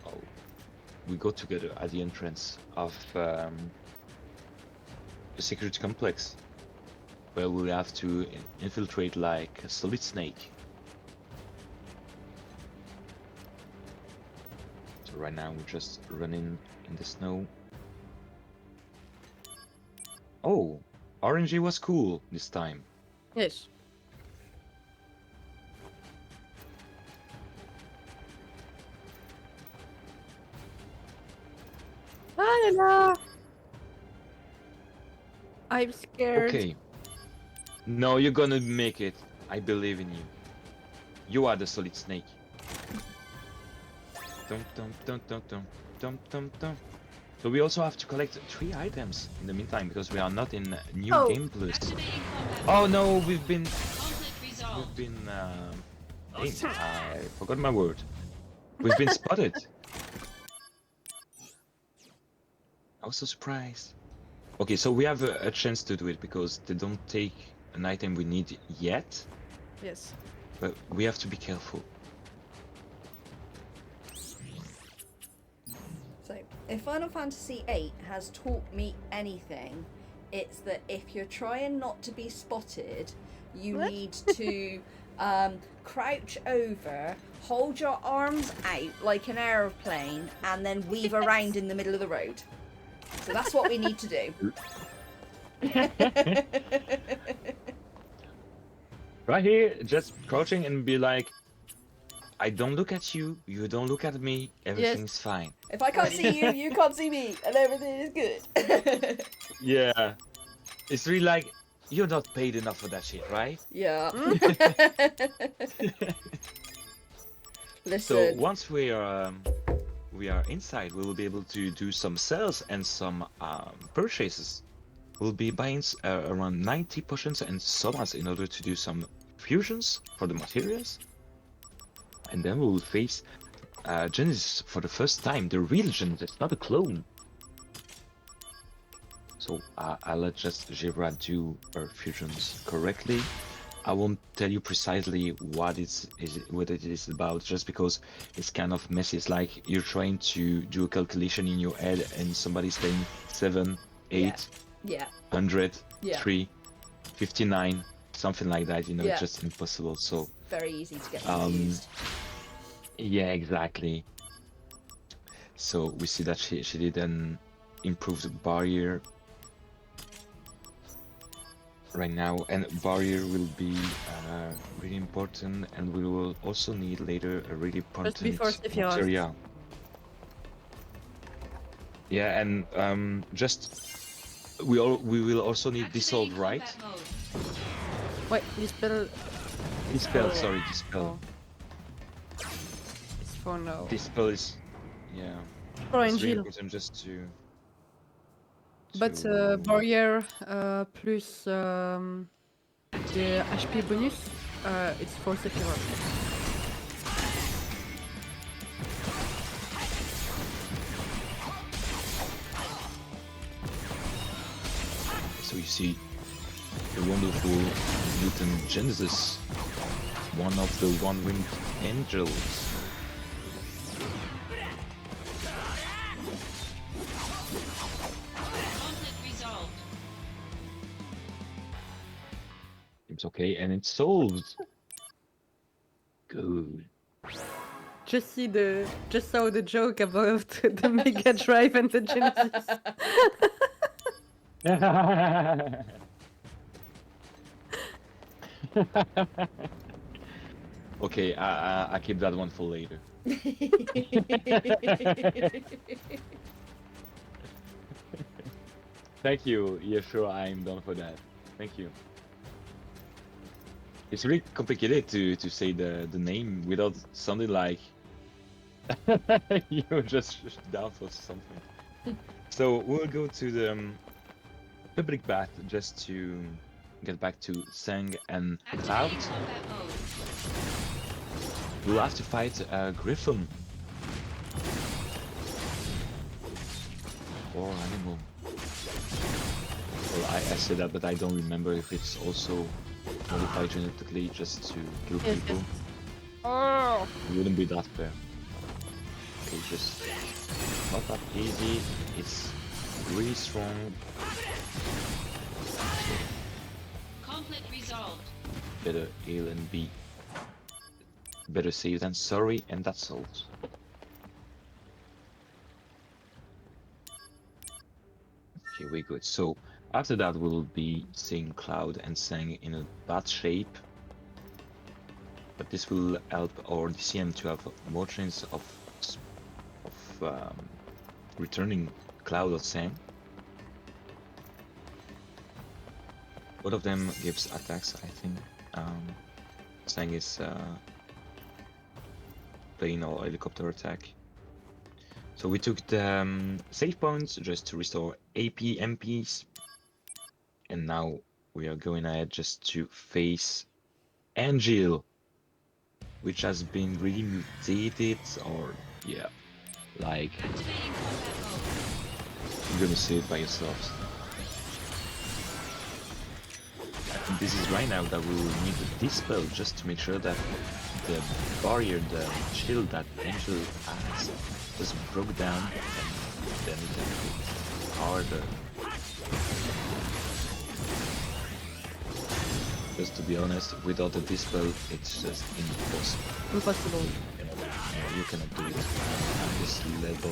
Oh, we go together at the entrance of the security complex, where we'll have to infiltrate like a Solid Snake. So right now we're just running in the snow. Oh, RNG was cool this time. Yes. I don't know. I'm scared. Okay. No, you're gonna make it. I believe in you. You are the Solid Snake. Dum dum dum dum dum dum dum dum. So we also have to collect 3 items in the meantime because we are not in New Oh. Game Plus. Activating combat Oh mode. no, we've been Conflict resolved. I forgot my word. We've been spotted. I was so surprised. Okay, so we have a chance to do it because they don't take an item we need yet, Yes. but we have to be careful. So, if Final Fantasy VIII has taught me anything, it's that if you're trying not to be spotted, you What? need to crouch over, hold your arms out like an aeroplane, and then weave around in the middle of the road. So that's what we need to do. Right here, just crouching and be like, I don't look at you, you don't look at me, everything's fine. If I can't see you, you can't see me, and everything is good. Yeah. It's really like, you're not paid enough for that shit, right? Yeah. So Listen. once we are inside, we will be able to do some sales and some purchases. We'll be buying around 90 potions and somas in order to do some fusions for the materials. And then we will face Genesis for the first time, the real Genesis, not a clone. So I'll let just Givra do her fusions correctly. I won't tell you precisely what what it is about, just because it's kind of messy. It's like you're trying to do a calculation in your head and somebody's saying 7, 8, Yeah. 100, Yeah. 3, 59, something like that, you know, Yeah. it's just impossible. So Very easy to get Um, confused. yeah, exactly. So we see that she did an improved barrier right now, and barrier will be really important, and we will also need later a really important before Sephiroth. material. Yeah, and we will also need dissolve, Activating right? combat mode. Wait, dispel. Dispel, for- sorry, dispel. It's for now. Dispel is, yeah, For it's really Angel. important just to. But barrier plus the HP bonus, it's for Sephiroth. So you see the wonderful mutant Genesis, one of the one-winged angels. Conflict resolved. Okay, and it's solved. Good. Just saw the joke about the Mega Drive and the Genesis. Okay, I keep that one for later. Thank you. Yeah, sure, I'm done for that. Thank you. It's really complicated to say the name without sounding like you're just down for something. So we'll go to the public bath just to get back to Sang and Cloud. Activating combat mode. We'll have to fight Griffin. Or animal. Well, I said that, but I don't remember if it's also modified genetically just to kill Yes, people. yes. Oh! It wouldn't be that fair. Okay, just not that easy. It's really strong. Conflict resolved. Better heal and be better safe than sorry, and that's all. Okay, we're good. So after that, we'll be seeing Cloud and Sang in a bad shape. But this will help our DCM to have more chance of returning Cloud or Sang. Both of them gives attacks, I think. Sang is plane or helicopter attack. So we took the save points just to restore AP MPs. And now we are going ahead just to face Angel, which has been really mutated, or yeah, like Activating combat mode. you're gonna see it by yourselves. I think this is right now that we will need to dispel just to make sure that the barrier, the shield that Angel has, just broke down, and then we can hit harder. Just to be honest, without the dispel, it's just impossible. Impossible. You cannot do it at this level.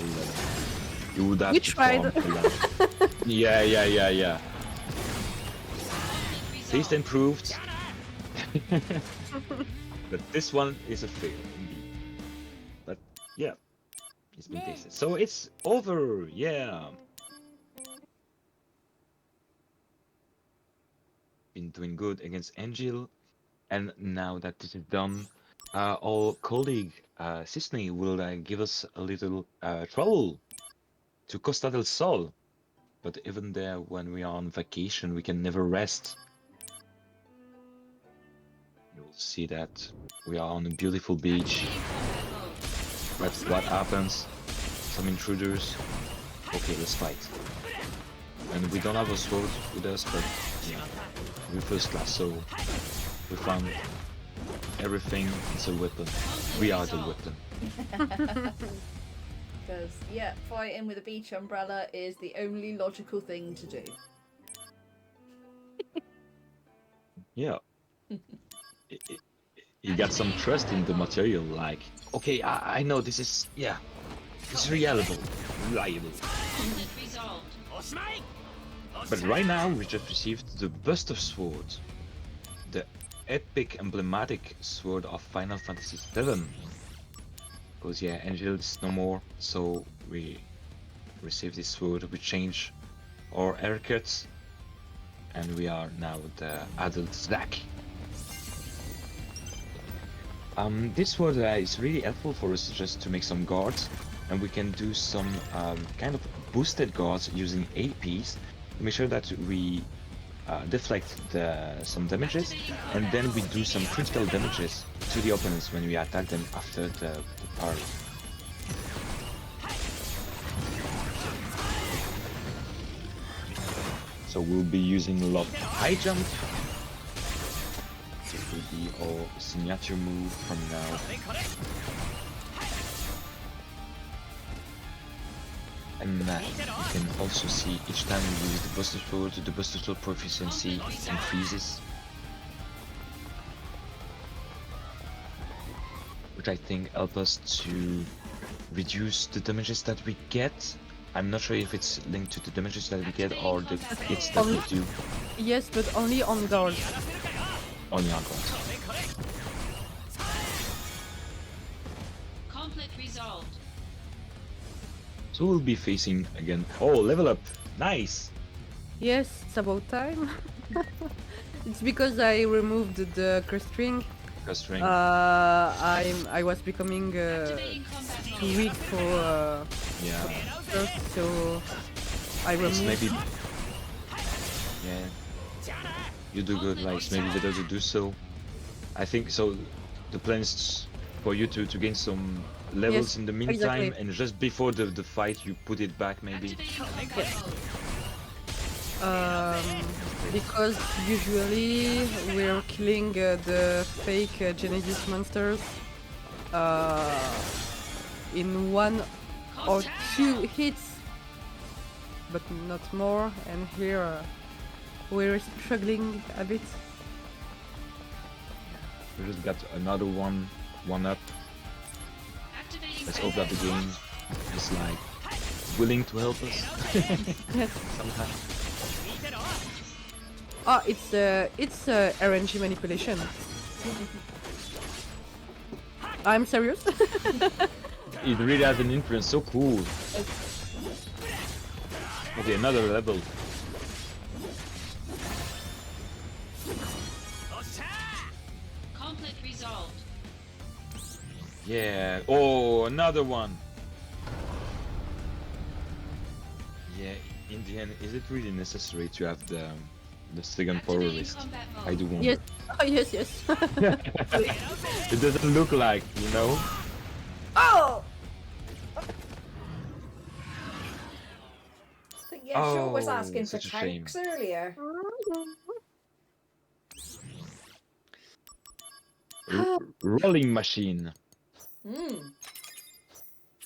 You would have We to tried. farm a lot. Yeah. Taste Resolved. improved. But this one is a fail indeed. But yeah, it's been tasted. So it's over. Yeah. Been doing good against Angel, and now that this is done, our colleague Cisne will give us a little trouble to Costa del Sol. But even there, when we are on vacation, we can never rest. You'll see that we are on a beautiful beach. Activating combat mode. But what happens? Some intruders. Okay, let's fight. And we don't have a sword with us, but yeah, we're first class, so we found everything is a weapon. We are the weapon. Because, yeah, fighting with a beach umbrella is the only logical thing to do. Yeah. You got some trust in the material, like, okay, I know this is, yeah, it's reliable. Conflict resolved. But right now, we just received the Buster Sword, the epic emblematic sword of Final Fantasy VII. Because yeah, Angel is no more, so we received this sword, we change our haircuts, and we are now the adult Zack. This sword is really helpful for us just to make some guards, and we can do some kind of boosted guards using APs to make sure that we deflect some damages, and then we do some critical damages to the opponents when we attack them after the parry. So we'll be using a lot of high jump. It will be our signature move from now. And you can also see each time we use the Buster Sword proficiency increases. which I think help us to reduce the damages that we get. I'm not sure if it's linked to the damages that we get or the hits that we do. Yes, but only on guard. Only on guard. Conflict resolved. So we'll be facing again. Oh, level up! Nice! Yes, it's about time. It's because I removed the string. String. I was becoming Activating combat too mode. weak for Yeah. first, so I It's removed. maybe. Yeah. You do good. Like it's maybe better to do so. I think so. The plan is for you to gain some levels Yes, in the meantime, exactly. and just before the fight, you put it back maybe. Activating combat mode. Because usually we're killing the fake Genesis monsters in 1 or 2 hits, but not more. And here we're struggling a bit. We just got another one up. Activating Let's hope that the combat game is like willing to help us Yes. somehow. Oh, it's RNG manipulation. I'm serious. It really has an influence. So cool. Okay, another level. Conflict resolved. Yeah. Oh, another one. Yeah. In the end, is it really necessary to have the second power Activating list? combat mode. I do wonder. Yes. Oh, yes, yes. It doesn't look like, you know. Oh! But yeah, sure was Oh, asking for such a shame. tanks earlier. Rolling machine. Hmm.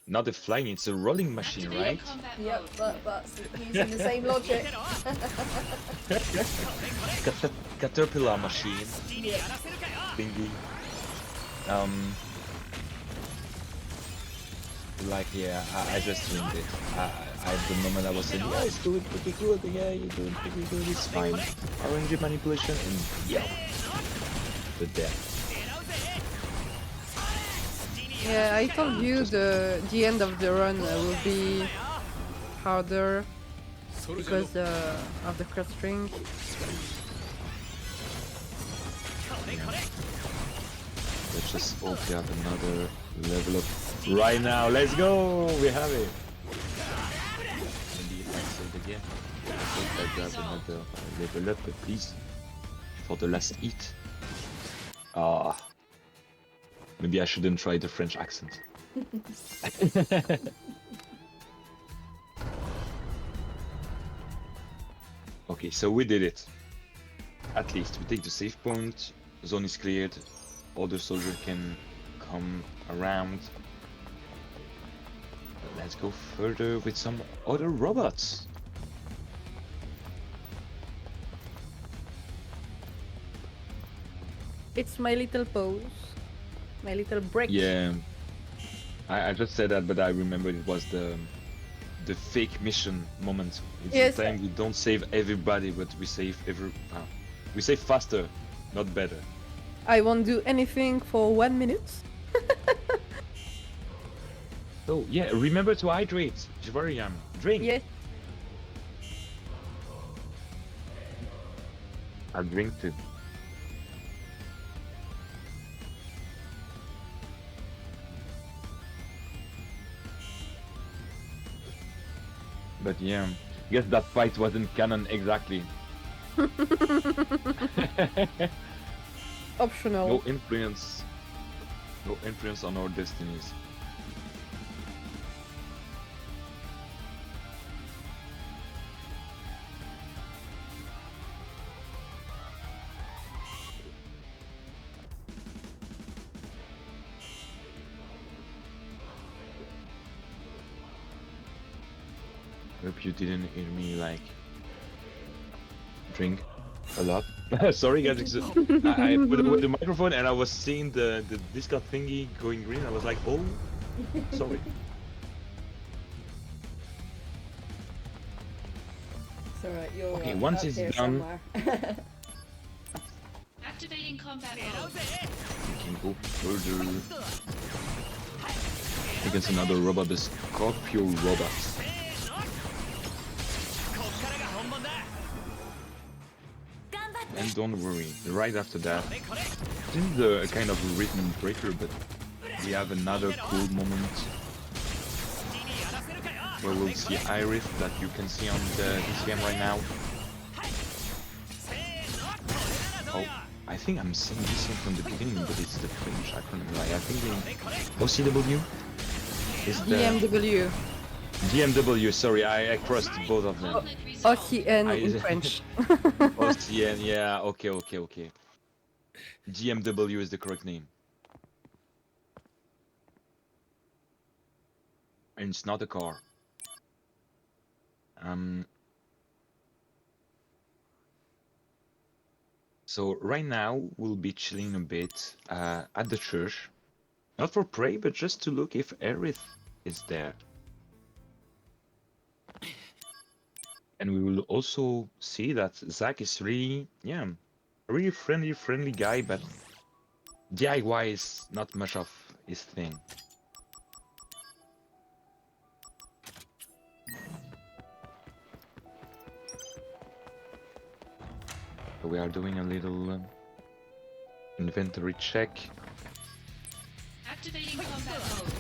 Not a flying, it's a rolling machine, right? Activating combat Yep, mode. that's using the same logic. Caterpillar machine. Yeah. Thingy. Like, yeah, I just ruined it. At the moment I was saying, yeah, it's doing pretty good, yeah, you're doing pretty good, it's fine. RNG manipulation, and yeah, the death. Yeah, I told you the end of the run will be harder because of the cross string. Let's just hope we have another level up right now. Let's go! We have it! Maybe if I say it again. I hope I grab another level up, please. For the last hit. Ah. Maybe I shouldn't try the French accent. Okay, so we did it. At least we take the save point. Zone is cleared. Other soldier can come around. Let's go further with some other robots. It's my little pose, my little break. Yeah, I just said that, but I remember it was the fake mission moment. It's Yes. the time we don't save everybody, but we save we save faster, not better. I won't do anything for 1 minute. So yeah, remember to hydrate, Givralyriame. Drink. Yes. I'll drink too. But yeah, I guess that fight wasn't canon exactly. Optional. No influence on our destinies. Hope you didn't hear me like drink a lot. Sorry guys, I put away the microphone and I was seeing the disco thingy going green. I was like, oh, sorry. It's alright, you're Okay, up once it's here done, somewhere. Activating combat mode. we can go further against another robot, the Scorpio robot. And don't worry, right after that, this is a kind of rhythm breaker, but we have another cool moment where we'll see Iris that you can see on this game right now. Oh, I think I'm saying this one from the beginning, but it's the French acronym, right? I think the OCW is the BMW. GMW. Sorry, I crossed both of them. Conflict resolved. OCN in French. OCN, yeah, okay. GMW is the correct name. And it's not a car. So right now we'll be chilling a bit at the church. Not for prey, but just to look if Aerith is there. And we will also see that Zack is really, yeah, a really friendly guy, but DIY is not much of his thing. So we are doing a little inventory check. Activating combat mode.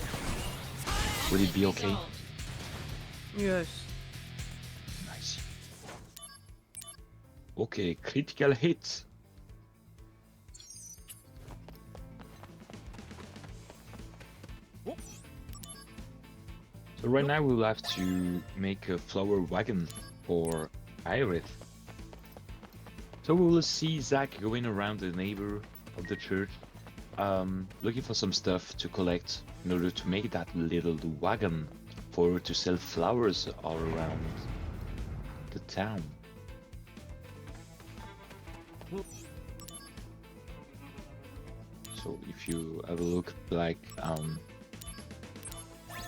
Will it be Conflict okay? resolved. Yes. Nice. Okay, critical hit. So right now we'll have to make a flower wagon for Iris. So we will see Zack going around the neighbor of the church, looking for some stuff to collect in order to make that little wagon for to sell flowers all around the town. So if you have a look, like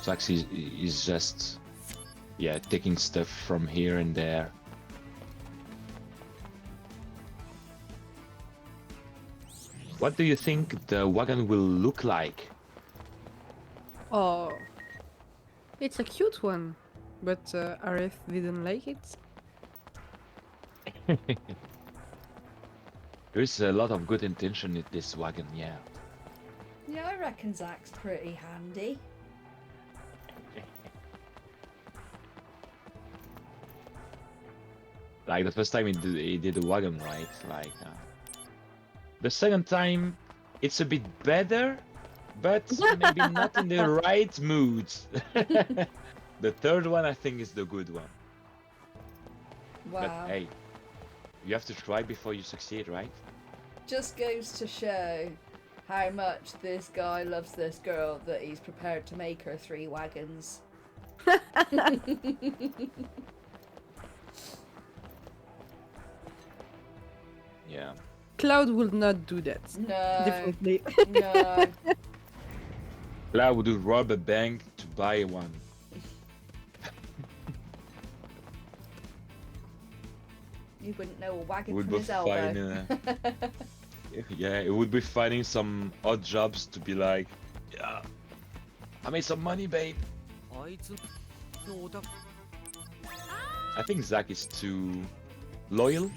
Zack is just, yeah, taking stuff from here and there. What do you think the wagon will look like? Oh, it's a cute one, but Arif didn't like it. There's a lot of good intention in this wagon, yeah. Yeah, I reckon Zach's pretty handy. Like the first time he did the wagon, right? Like the second time, it's a bit better, but maybe not in the right mood. The third one, I think, is the good one. Wow. But hey, you have to try before you succeed, right? Just goes to show how much this guy loves this girl that he's prepared to make her 3 wagons. Yeah. Cloud will not do that. No. Definitely. No. Cloud would rob a bank to buy one. You wouldn't know a wagon Would from be his elbow. finding, yeah, it would be finding some odd jobs to be like, yeah, I made some money, babe. I think Zack is too loyal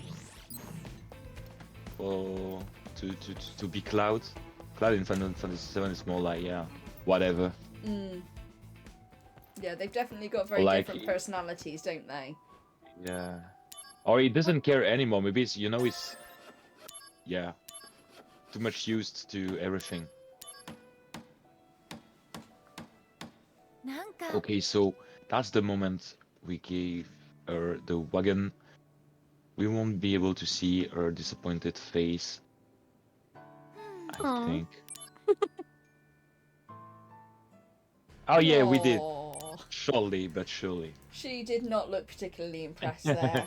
for to be Cloud. Cloud in Final Fantasy VII is more like, yeah, whatever. Yeah, they've definitely got very Like- different personalities, don't they? Yeah. Or he doesn't care anymore. Maybe it's, you know, it's, yeah, too much used to everything. Okay, so that's the moment we gave her the wagon. We won't be able to see her disappointed face, I Aw. think. Oh yeah, we did. Aw. Surely, but surely. She did not look particularly impressed there.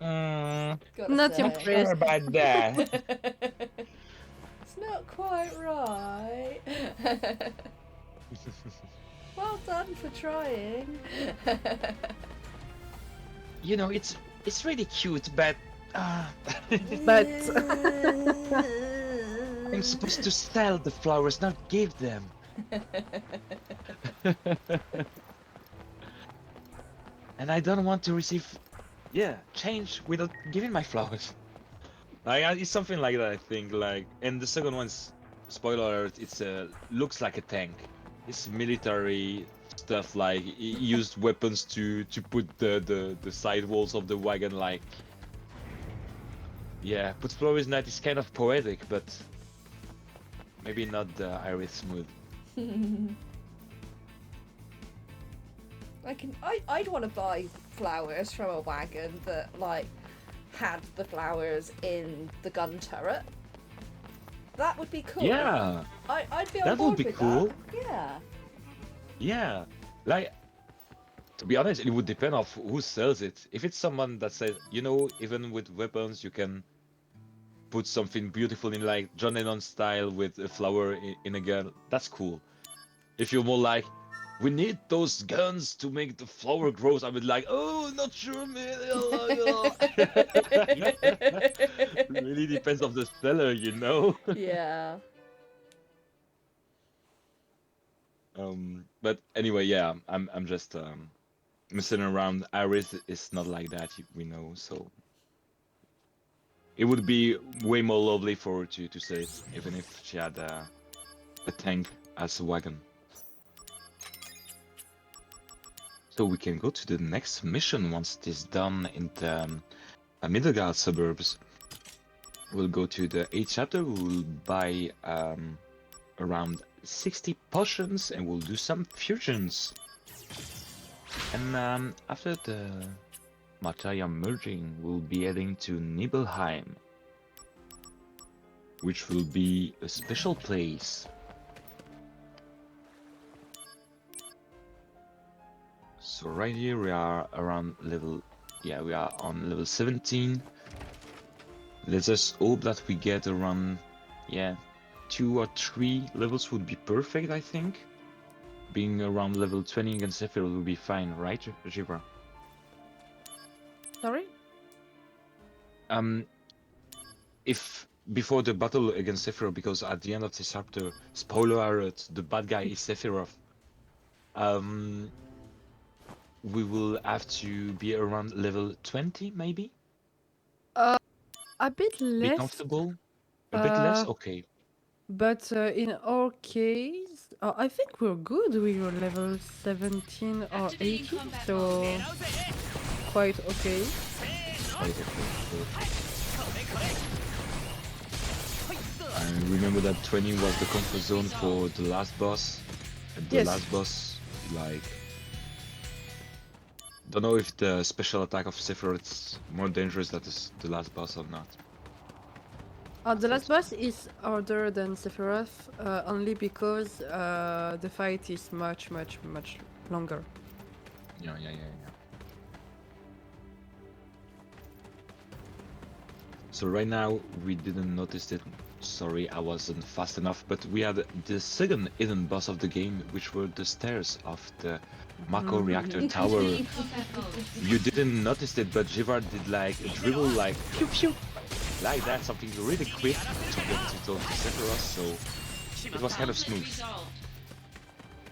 Gotta Not say. impressed. about that. It's not quite right. Well done for trying. You know, it's really cute, but But I'm supposed to sell the flowers, not give them. And I don't want to receive, change without giving my flowers. It's something like that, I think. Like, and the second one's spoiler alert. It's looks like a tank. It's military stuff. Like, used weapons to put the side walls of the wagon. Like, yeah, put flowers in that is kind of poetic, but maybe not the Iris Smooth. I'd want to buy flowers from a wagon that like had the flowers in the gun turret. That would be cool. Yeah, I'd be on that would board be with cool. that. Yeah. Yeah, like, to be honest, it would depend of who sells it. If it's someone that says, you know, even with weapons, you can put something beautiful in, like John Lennon style with a flower in a gun, that's cool. If you're more like, we need those guns to make the flower grow, I would like, oh, not sure, man. Really depends on the seller, you know. Yeah. But anyway, yeah, I'm just messing around. Iris is not like that, we know, so it would be way more lovely for her to say it, even if she had a tank as a wagon. So we can go to the next mission once it is done in the Middelgard suburbs. We'll go to the 8th chapter, we'll buy around 60 potions and we'll do some fusions. And after the Mataya merging, we'll be heading to Nibelheim, which will be a special place. So right here we are around level, we are on level 17. Let's just hope that we get around, 2 or 3 levels would be perfect, I think. Being around level 20 against Sephiroth will be fine, right, Givra? sorry. If before the battle against Sephiroth, because at the end of this chapter, spoiler alert, the bad guy is Sephiroth. We will have to be around level 20, maybe? A bit Be less. comfortable? A bit less? Uh, Okay. but in our case, I think we're good. We were level 17 or Activating 18, combat so mode. quite okay. Right, okay. I remember that 20 was the comfort zone for the last boss. And the Yes. last boss, like... Don't know if the special attack of Sephiroth is more dangerous than the last boss or not. The last boss is harder than Sephiroth, only because the fight is much longer. Yeah. So right now, we didn't notice it. Sorry, I wasn't fast enough, but we had the second hidden boss of the game, which were the stairs of the Mako reactor tower. Activating combat mode. You didn't notice it, but Jivar did like a dribble, like pew pew, like that, something really quick to get to Sephiroth, so it was kind of Conflict smooth. resolved.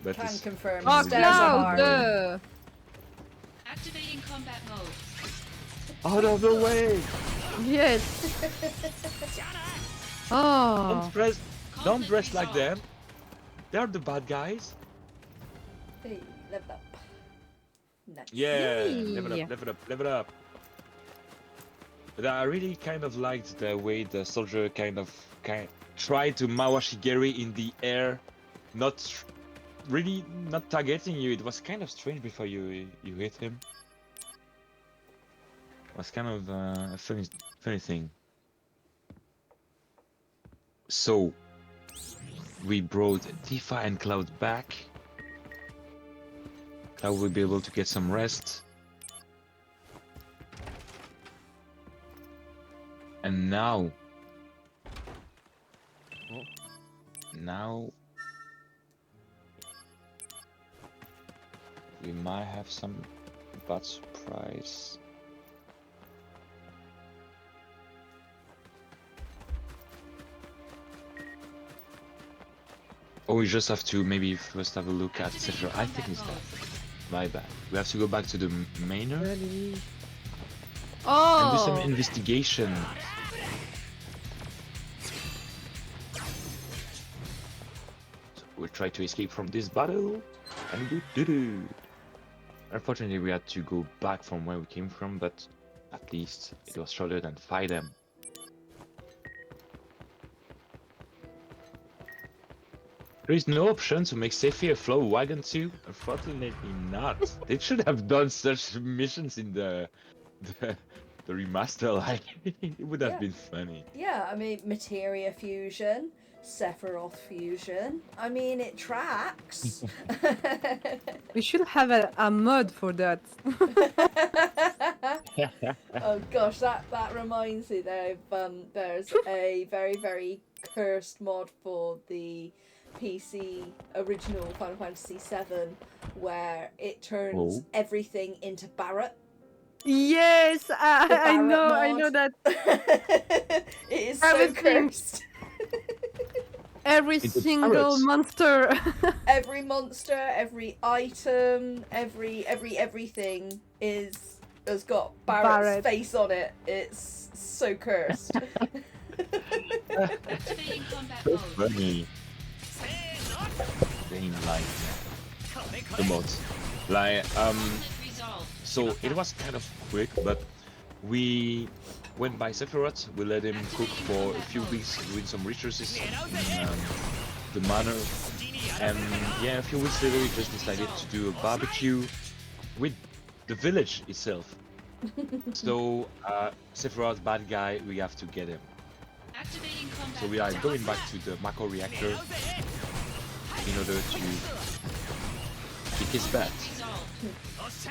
But Can it's confirm. Oh, Stairs are Cloud! hard. Activating combat mode. out of the way! Yes! Oh! Don't Conflict dress like resolved. them. They're the bad guys. Hey, level up. Nice. Yeah, Yay. level up. But I really kind of liked the way the soldier kind of tried to Mawashigeri in the air, not targeting you. It was kind of strange before you hit him. It was kind of a funny thing. So we brought Tifa and Cloud back. Cloud will be able to get some rest. And now we might have some bad surprise. Oh, we just have to maybe first have a look at Sephiroth. I think it's that. My bad. We have to go back to the manor and do some Oh, investigation. So we'll try to escape from this battle. And do. Unfortunately, we had to go back from where we came from, but at least it was shorter than fight them. There is no option to make Sephi a flow wagon too? Unfortunately not. They should have done such missions in the remaster, like, it would have Yeah. been funny. Yeah, I mean, materia fusion, Sephiroth fusion. I mean, it tracks. we should have a mod for that. Oh gosh, that reminds me though. There's a very, very cursed mod for the PC original Final Fantasy VII where it turns everything into Barrett. Yes, I Barrett know mod. that. It is so Everything. cursed. Every It's a single parrot. monster. Every monster, every item, everything has got Barrett's Barrett. face on it. It's so cursed. Activating combat So mode. funny. They like the mods. Like, Conflict resolved. so it was kind of quick, but we went by Sephiroth. We let him cook for a few weeks with some resources in the manor, and yeah, a few weeks later we just decided to do a barbecue with the village itself. So Sephiroth, bad guy, we have to get him. Activating combat So we are mode. going back to the Mako reactor in order to kick his butt. Resolved.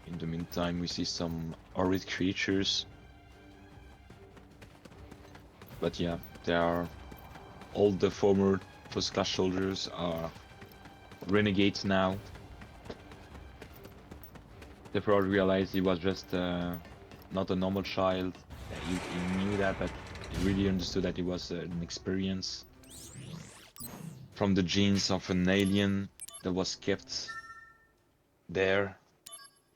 In the meantime, we see some horrid creatures. But yeah, they are all the former first class soldiers are renegades now. Sephiroth realized he was just not a normal child. He knew that, but he really understood that he was an experience from the genes of an alien that was kept there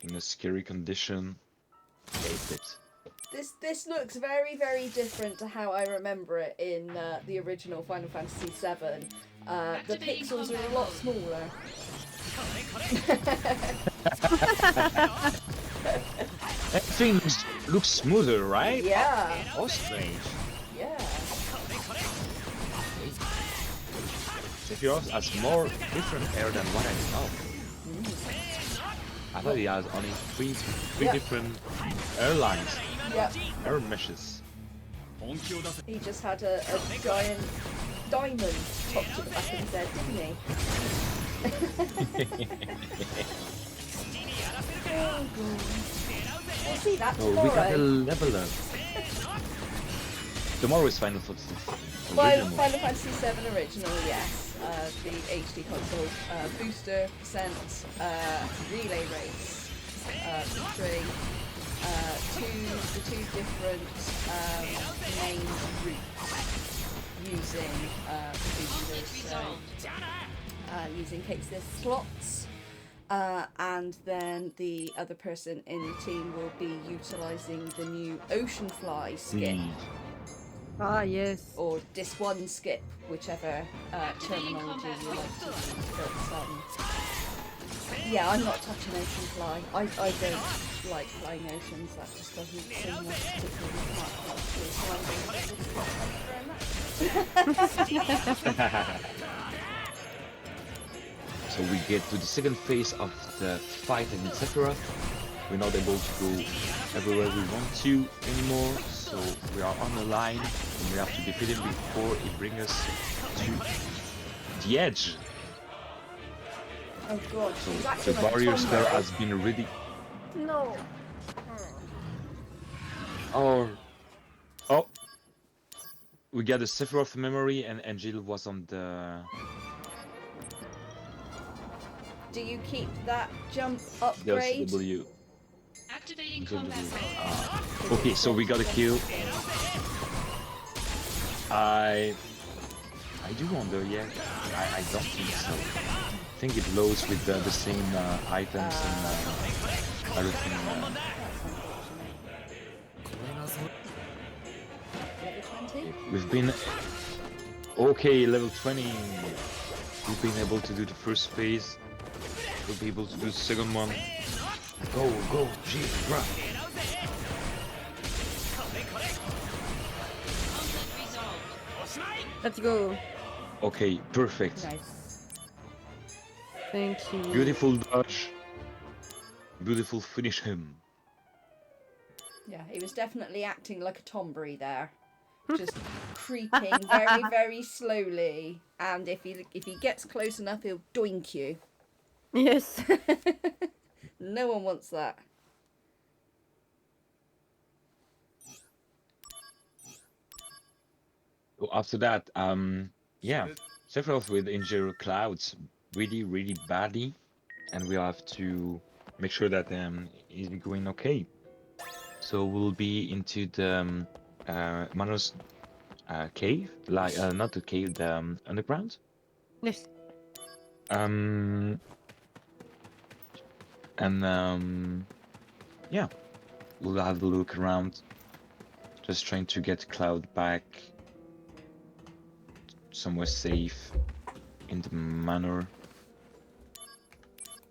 in a scary condition. This looks very, very different to how I remember it in the original Final Fantasy VII. The pixels are a lot smaller. Everything looks smoother, right? Yeah, Oh, strange. yeah. Sephiroth has more different hair than what I thought. I thought he has only three Yeah. different airlines, Yeah, air meshes. he just had a giant diamond top to the back of his head, didn't he? Oh, God. We'll see that So we got a tomorrow. level up. Tomorrow is Final Fantasy. Final original. Fantasy VII original, yes. The HD console booster percent relay race featuring the two different main routes using boosters. So using Case's slots. And then the other person in the team will be utilising the new Ocean Fly skip, Ah, yes. or Dis 1 skip, whichever terminology you like to use. But yeah, I'm not touching Ocean Fly. I don't like flying oceans, that just doesn't seem like particularly smart. So we get to the second phase of the fight against Sephiroth. We're not able to go everywhere we want to anymore, so we are on the line and we have to defeat him before he brings us to the edge. Oh god, So he's the acting like a barrier spell tomboy. has been ready. No. Oh. Oh. We got a Sephiroth memory, and Angel was on the. Do you keep that jump The upgrade? LCW. Activating combat mode. Okay, so we got a kill. I do wonder, yeah. I don't think so. I think it loads with the same items and everything. Level 20? We've been okay, level 20. We've been able to do the first phase. We'll be able to do the second one. Go, Givra! Conflict resolved. Let's go. Okay, perfect. Nice. Thank you. Beautiful dodge. Beautiful finish him. Yeah, he was definitely acting like a tomboy there. Just creeping very, very slowly. And if he gets close enough, he'll doink you. Yes. No one wants that. So after that, yeah, Sephiroth will injure Clouds really badly, and we have to make sure that he's going okay. So we'll be into the Manos cave, like not the cave, the underground. Yes. Yeah, we'll have a look around, just trying to get Cloud back somewhere safe in the manor.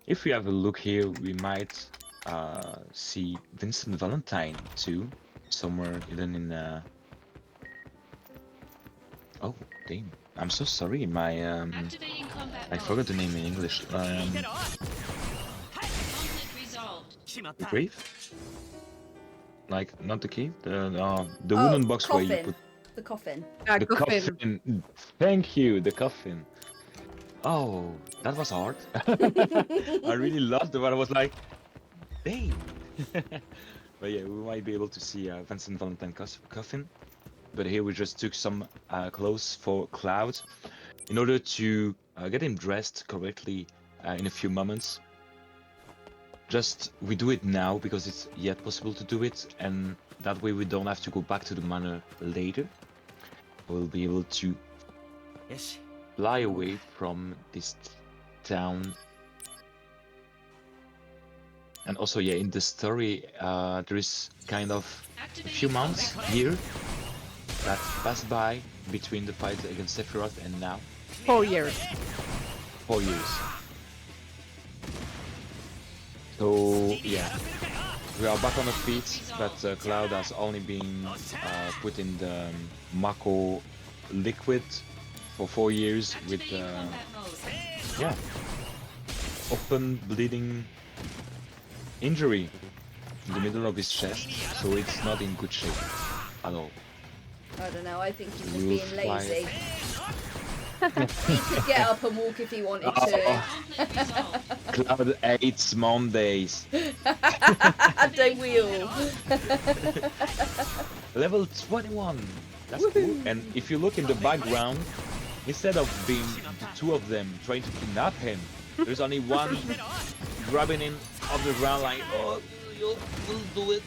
If we have a look here, we might see Vincent Valentine too, somewhere hidden in. Oh, damn! I'm so sorry. My Activating combat I mode. forgot the name in English. Conflict resolved. The grave? Like not the cave, the Oh, wooden box where you coffin. put The coffin. the coffin. Thank you, the coffin. Oh, that was hard. I really loved it, but I was like, dang. But yeah, we might be able to see Vincent Valentine coffin. But here we just took some clothes for Cloud in order to get him dressed correctly in a few moments. Just we do it now because it's yet possible to do it, and that way we don't have to go back to the manor later. We'll be able to fly away from this town. And also, yeah, in the story, there is kind of a few months here that passed by between the fight against Sephiroth and now. 4 years. 4 years. So, yeah. We are back on the feet, but Cloud has only been put in the Mako liquid for 4 years with, Activating combat mode. yeah, open bleeding injury in the middle of his chest, so it's not in good shape at all. I don't know, I think he's just We'll being fly. lazy. He could get up and walk if he wanted to. Conflict resolved. Cloud hates Mondays. Don't we all? Level 21. That's cool. And if you look in the background, instead of being the two of them trying to kidnap him, there's only one grabbing him off the ground like, oh, you'll do it.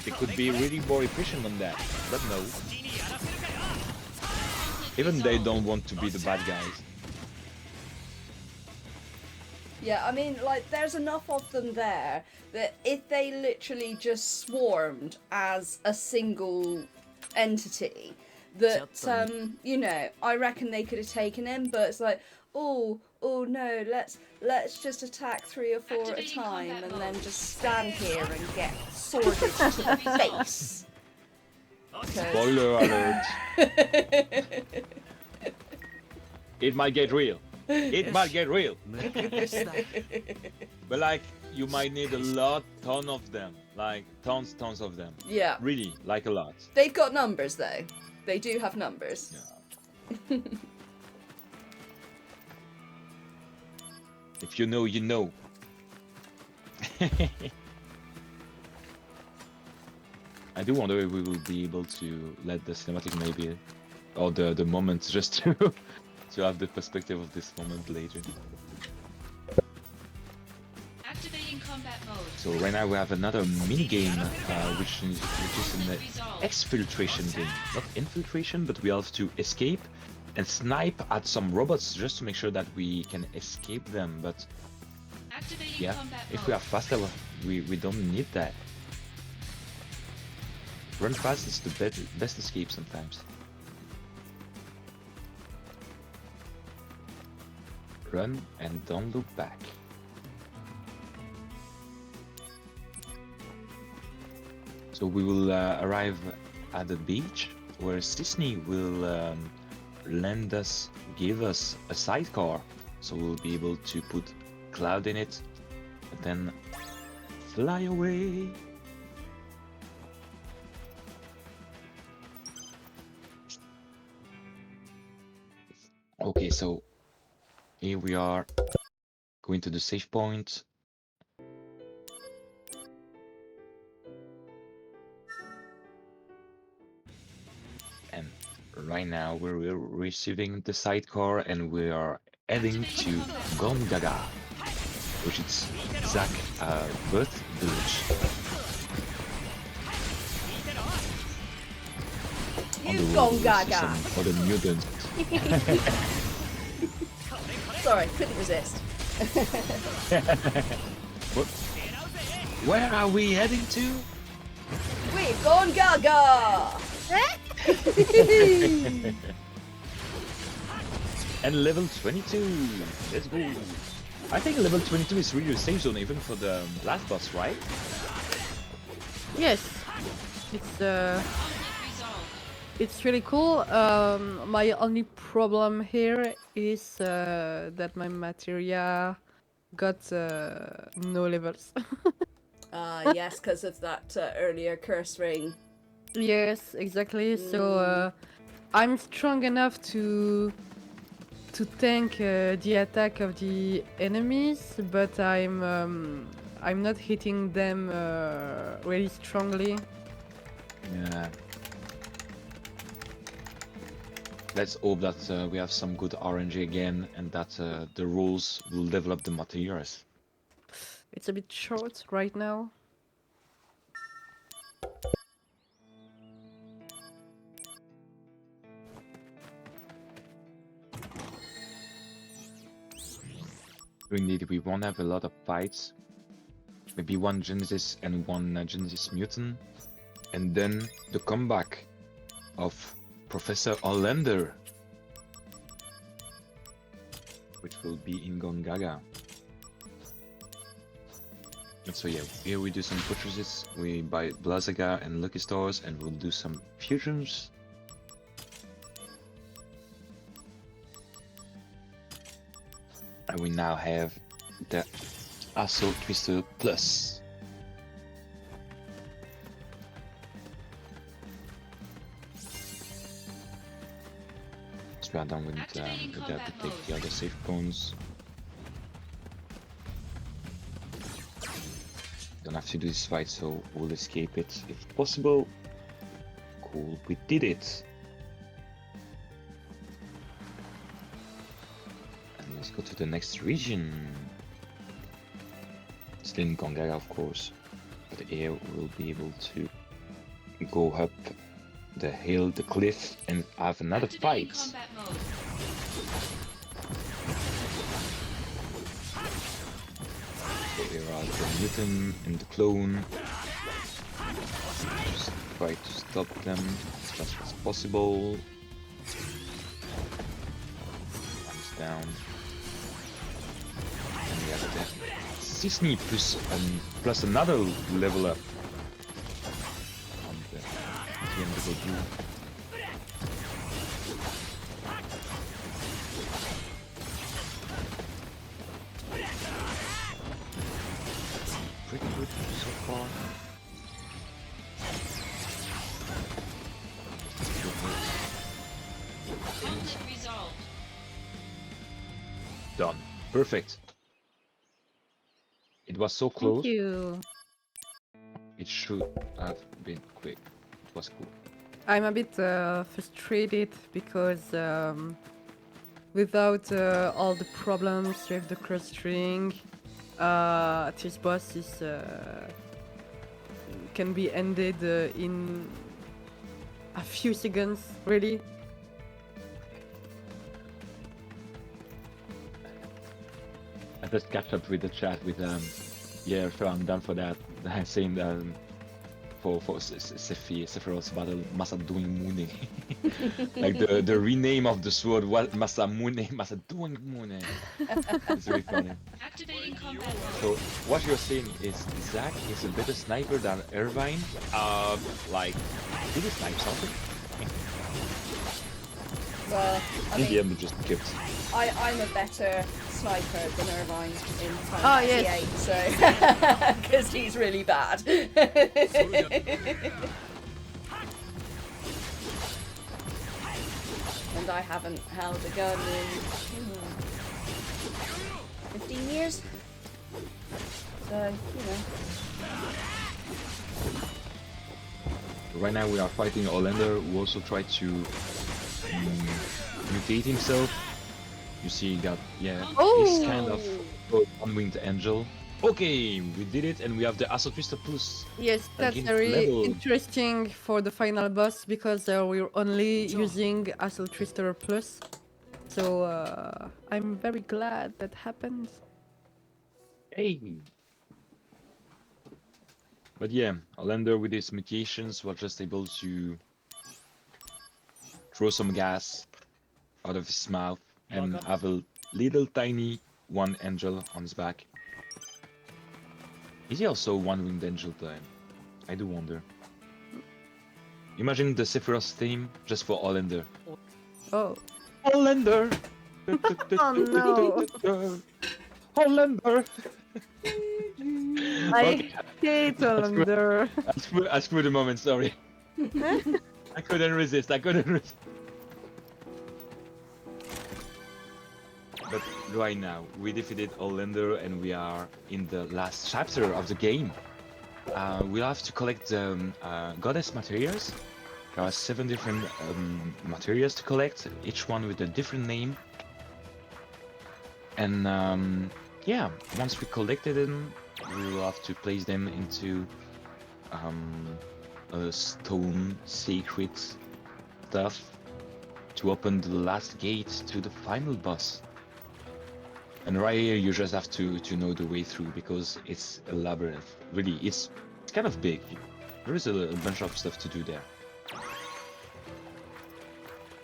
They could be really more efficient on that, but no. Even they don't want to be the bad guys. Yeah, I mean, like, there's enough of them there that if they literally just swarmed as a single entity, that, you know, I reckon they could have taken him, but it's like, oh no, let's just attack 3 or 4 at a Activating time combat and then mode. just stand here and get sworded to the face. 'Cause- Spoiler alert. It might get real. It might get real. But like, you might need a ton of them. Like, tons of them. Yeah, Really, like a lot. they've got numbers though. They do have numbers. If you know, you know. I do wonder if we will be able to let the cinematic maybe, or the moment just to have the perspective of this moment later. Activating combat mode. So right now we have another mini game, which is an Resolved. exfiltration game. Not infiltration, but we have to escape and snipe at some robots just to make sure that we can escape them. But Activating yeah, combat if mode. we are faster, we don't need that. Run fast is the best escape sometimes. Run and don't look back. So we will arrive at the beach where Sisney will give us a sidecar. So we'll be able to put Cloud in it and then fly away. Okay, so here we are going to the save point. And right now we're receiving the sidecar and we are heading to Gongaga, which is Zack birth village. On the You road, we'll see Gongaga! some other mutants. Sorry, couldn't resist. What? Where are we heading to? We've gone gaga! And level 22. Let's go. I think level 22 is really a safe zone even for the last boss, right? Yes, it's Resolved. it's really cool. My only problem here is that my materia got no levels. Yes, because of that earlier curse ring. Yes, exactly. So I'm strong enough to tank the attack of the enemies, but I'm not hitting them really strongly. Yeah. Let's hope that we have some good RNG again and that the rules will develop the materials. It's a bit short right now. Indeed, we won't have a lot of fights. Maybe one Genesis and one Genesis Mutant. And then the comeback of Professor Olander, which will be in Gongaga. And so yeah, here we do some purchases. We buy Blazaga and Lucky Stars and we'll do some fusions. And we now have the Assault Twister Plus. So we are done with that. We take the other save points. Don't have to do this fight, so we'll escape it if possible. Cool, we did it. And let's go to the next region. Still in Gongaga, of course, but here we'll be able to go up the hill, the cliff, and have another Activating fight. combat mode. So here are the mutant and the clone. Just try to stop them as fast as possible. One's down. And we have the Sisney plus another level up. On the TMW. Pretty good so far. Conflict resolved. Done. Perfect. It was so close. Thank you. It should have been quick. It was cool. I'm a bit frustrated because without all the problems with the clustering, this boss is can be ended in a few seconds, really. I just catch up with the chat with yeah, so I'm done for that. Saying for Sephiroth's battle, Masadoing Mune. Like the rename of the sword was Masamune, Masadoing Mune. It's really funny. Activating combat mode. So what you're saying is Zack is a better sniper than Irvine? Like, did he snipe something? Well, I In the mean, end, we just skipped. I'm a better sniper than Irvine in Oh, Final yes. Fantasy VIII, so because he's really bad. And I haven't held a gun in 15 years. So, you know. Right now we are fighting Olander, who also tried to mutate himself. You see, he got, yeah, this kind of one-winged angel. Okay, we did it, and we have the Assault Twister Plus. Yes, that's Again, very level. interesting for the final boss because we're only using Assault Twister Plus. So I'm very glad that happened. Hey! But yeah, Olander with his mutations was just able to throw some gas out of his mouth and have a little tiny one angel on his back. Is he also one-winged angel time? I do wonder. Imagine the Sephiroth theme just for Olander. Oh. Olander! Oh no! Olander! I hate Olander. I screwed the moment, sorry. I couldn't resist, I couldn't resist. But right now, we defeated Olander and we are in the last chapter of the game. We'll have to collect the goddess materials. There are 7 different materials to collect, each one with a different name. And yeah, once we collected them, we will have to place them into a stone sacred stuff to open the last gate to the final boss. And right here, you just have to know the way through because it's a labyrinth. Really, it's kind of big. There is a bunch of stuff to do there.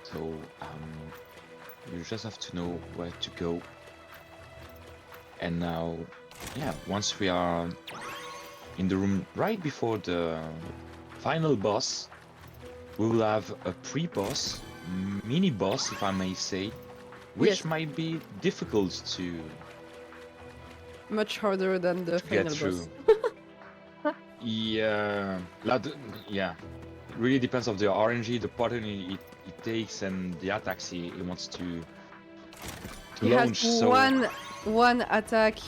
So you just have to know where to go. And now, yeah, once we are in the room right before the final boss, we will have a pre-boss, mini-boss, if I may say, which Yes. might be difficult to Much harder than the get final through. boss. Yeah, yeah. It really depends on the RNG, the pattern it takes, and the attacks he wants to He launch. has So one attack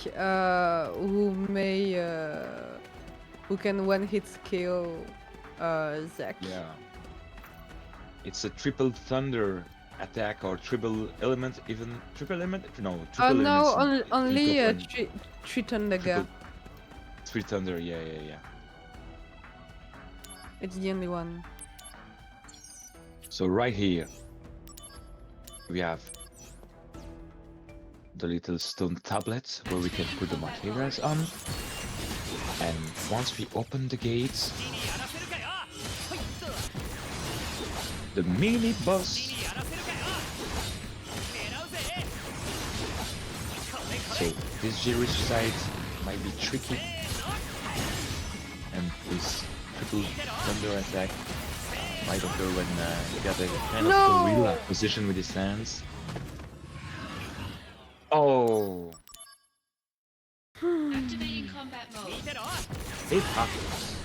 who can one hit kill Zack. yeah, it's a triple thunder attack or triple element, even triple element. No, triple No, elements. only top one. Tritondaga. Three thunder. Yeah. It's the only one. So right here, we have the little stone tablet where we can put the materials on. And once we open the gates, the mini boss. So this G-Rich side might be tricky. And this triple thunder attack might occur when you got a kind of gorilla position with his hands. Oh, Activating combat mode. it happens.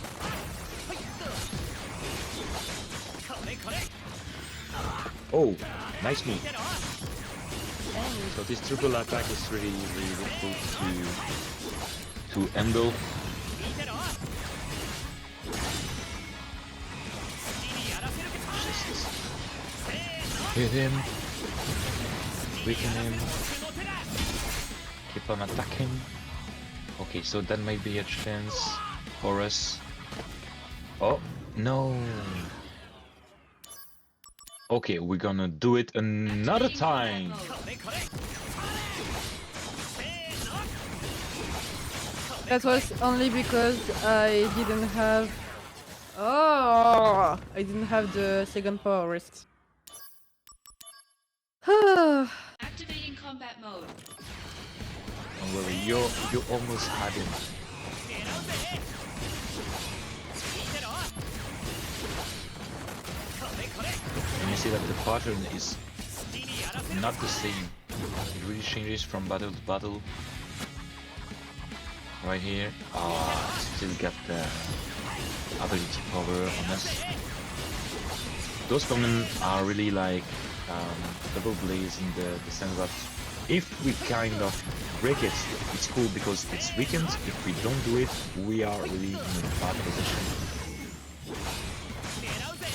Oh, nice move. So this triple attack is really difficult to handle. Hit him. Weaken him. Keep on attacking. Okay, so that might be a chance for us. Oh, no. Okay, we're gonna do it another Activating time. combat mode. That was only because I didn't have. Oh, I didn't have the second power wrist. Activating combat mode. Don't worry, you almost had him. And you see that the pattern is not the same. It really changes from battle to battle. Right here. Still got the ability power on us. Those common are really like double blaze in the sense that if we kind of break it, it's cool because it's weakened. If we don't do it, we are really in a bad position.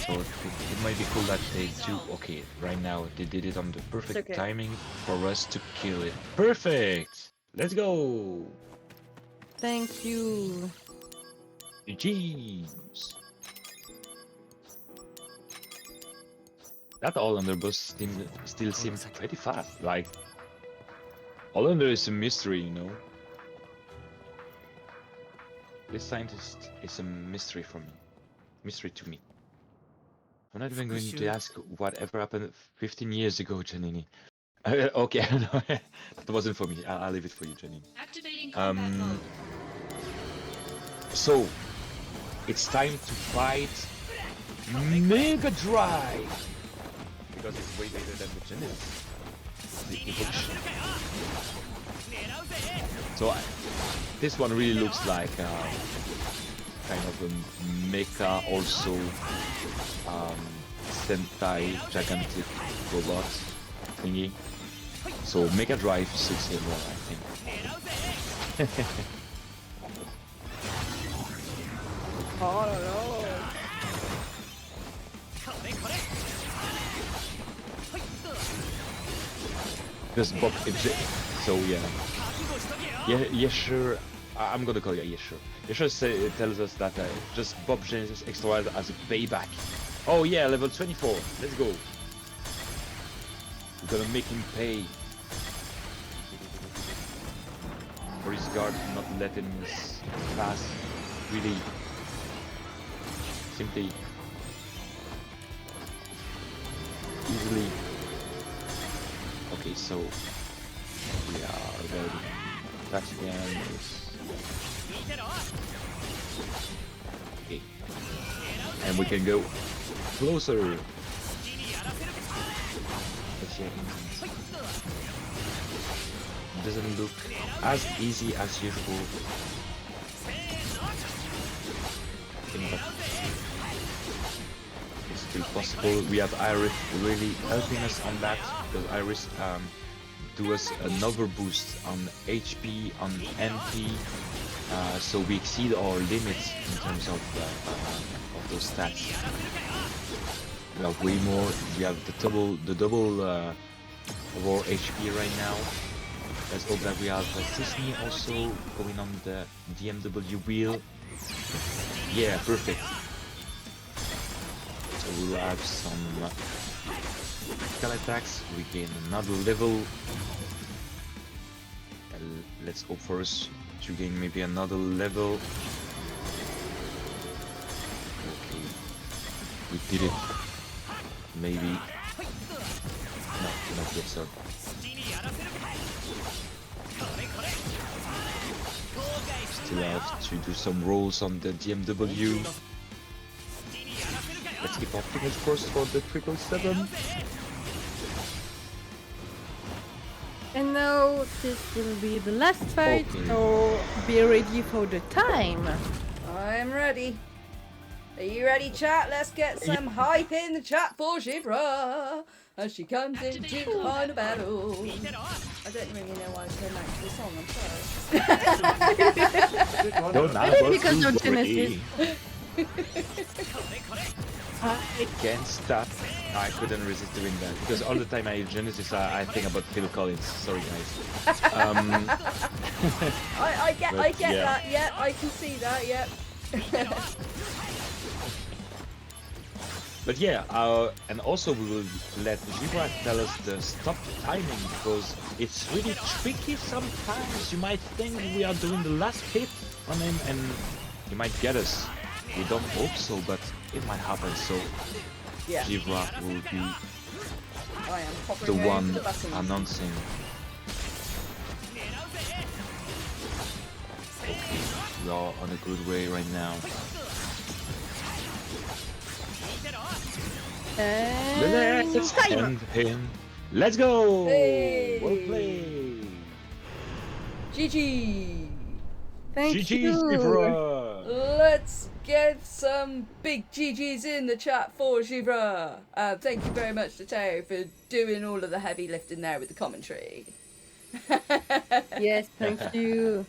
So it might be cool that they do. Okay, right now they did it on the perfect okay. timing for us to kill it. Perfect! Let's go! Thank you. GG's! That Hollander boss still seems pretty fast. Like, Hollander is a mystery, you know? This scientist is a mystery for me. Mystery to me. I'm not even going to ask whatever happened 15 years ago, Janini. Okay, no, that wasn't for me. I'll leave it for you, Janini. Activating combat mode. So, it's time to fight Mega Drive! Because it's way better than the Genesis. The evolution. So, this one really looks like kind of a mecha, also Sentai gigantic robot thingy. So Mega Drive suits him well, I think. Oh no. Just Bob so yeah, sure. I'm gonna call you Yesher. Yesher tells us that just Bob Genesis extra as a payback. Oh yeah, level 24. Let's go. We're gonna make him pay for his guard not letting us pass. Really, simply, easily. Okay, so we are ready. That again is okay, and we can go closer. Doesn't look as easy as usual. I think that it's still possible. We have Iris really helping us on that, because Iris do us another boost on HP, on MP, so we exceed our limits in terms of those stats. We have way more. We have the double of our HP right now. Let's hope that we have Sisney also going on the DMW wheel. Yeah, perfect. So we'll have some critical attacks. We gain another level. Let's hope for us to gain maybe another level. Okay, we did it. Maybe. No, not yet, sir. Still have to do some rolls on the DMW. Let's keep our fingers crossed for the prequel 7. And now this will be the last fight, Okay. so be ready for the time. I'm ready. Are you ready, chat? Let's get some hype in the chat for Givra as she comes into the final battle. I don't really know why I came back to the song, I'm sorry. Don't Maybe because of Genesis. I can't stop. I couldn't resist doing that because all the time I use Genesis, I think about Phil Collins. Sorry, guys. I get yeah. that. Yeah, I can see that. Yep. But yeah, and also we will let Givra tell us the stop timing because it's really tricky sometimes. You might think we are doing the last hit on him and he might get us. We don't hope so, but it might happen. So Yeah. Givra will be I am the hovering over one the button. announcing. Okay, we are on a good way right now. And Let's time. end him. Let's go! Hey! Well played! GG. Thank GG's, you. Givra! Let's get some big GGs in the chat for Givra. Thank you very much to Taiyo for doing all of the heavy lifting there with the commentary. Yes, thank you.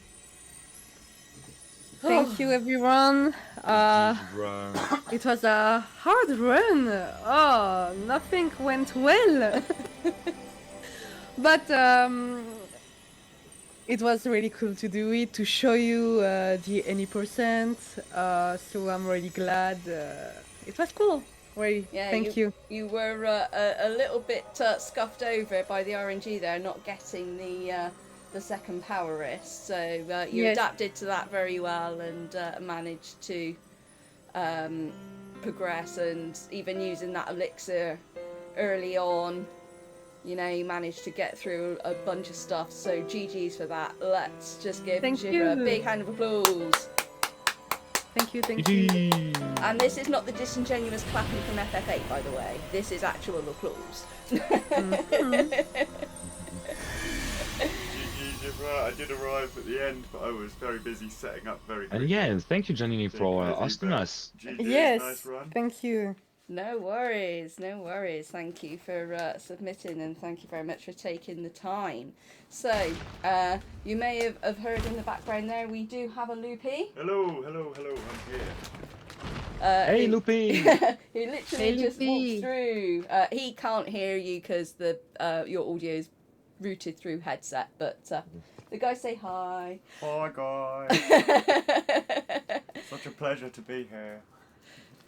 Thank you, everyone. Givra. It was a hard run. Oh, nothing went well. But it was really cool to do it, to show you the any percent. So I'm really glad. It was cool. Really, Yeah, thank you. You were a little bit scuffed over by the RNG there, not getting the second power wrist. So you Yes. adapted to that very well and managed to progress. And even using that elixir early on, you know, you managed to get through a bunch of stuff. So GG's for that. Let's just give Thank Givra a you. big hand of applause. Thank you, thank you. GG! And this is not the disingenuous clapping from FF8, by the way. This is actual applause. GG, Givra. I did arrive at the end, but I was very busy setting up very quickly. And yeah, thank you, Janini, for Busy, hosting but us. GG, Yes, nice run. thank you. No worries, no worries. Thank you for submitting and thank you very much for taking the time. So, you may have heard in the background there, we do have a loopy. Hello, hello, hello, I'm here. Hey, who- Loopy! who literally Hey, just walked Loopy. through. He can't hear you because your audio is routed through headset, but the guys say hi. Hi, guys. Such a pleasure to be here.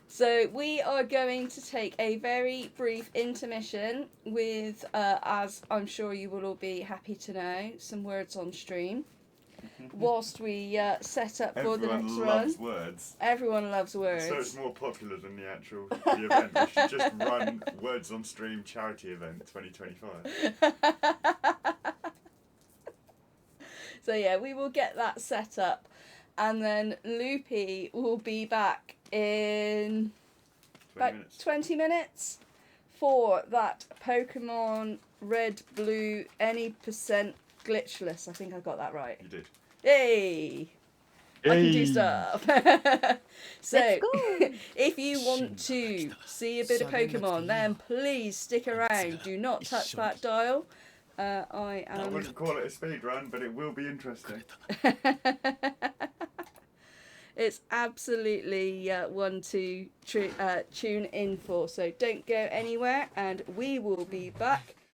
So we are going to take a very brief intermission with, as I'm sure you will all be happy to know, some words on stream. Whilst we set up for the next Everyone run. loves words. Everyone loves So words. it's more popular than the actual the event. We should just run Words on Stream charity event 2025. So yeah, we will get that set up, and then Loopy will be back in 20 about minutes. 20 minutes for that Pokemon Red Blue any percent glitchless. I think I got that right. You did. Yay! I can do Yay. stuff. So, Let's go. if you want to see a bit of Pokemon, then please stick around. Do not touch that dial. I I am. wouldn't call it a speed run, but it will be interesting. It's absolutely one to tune in for. So don't go anywhere, and we will be back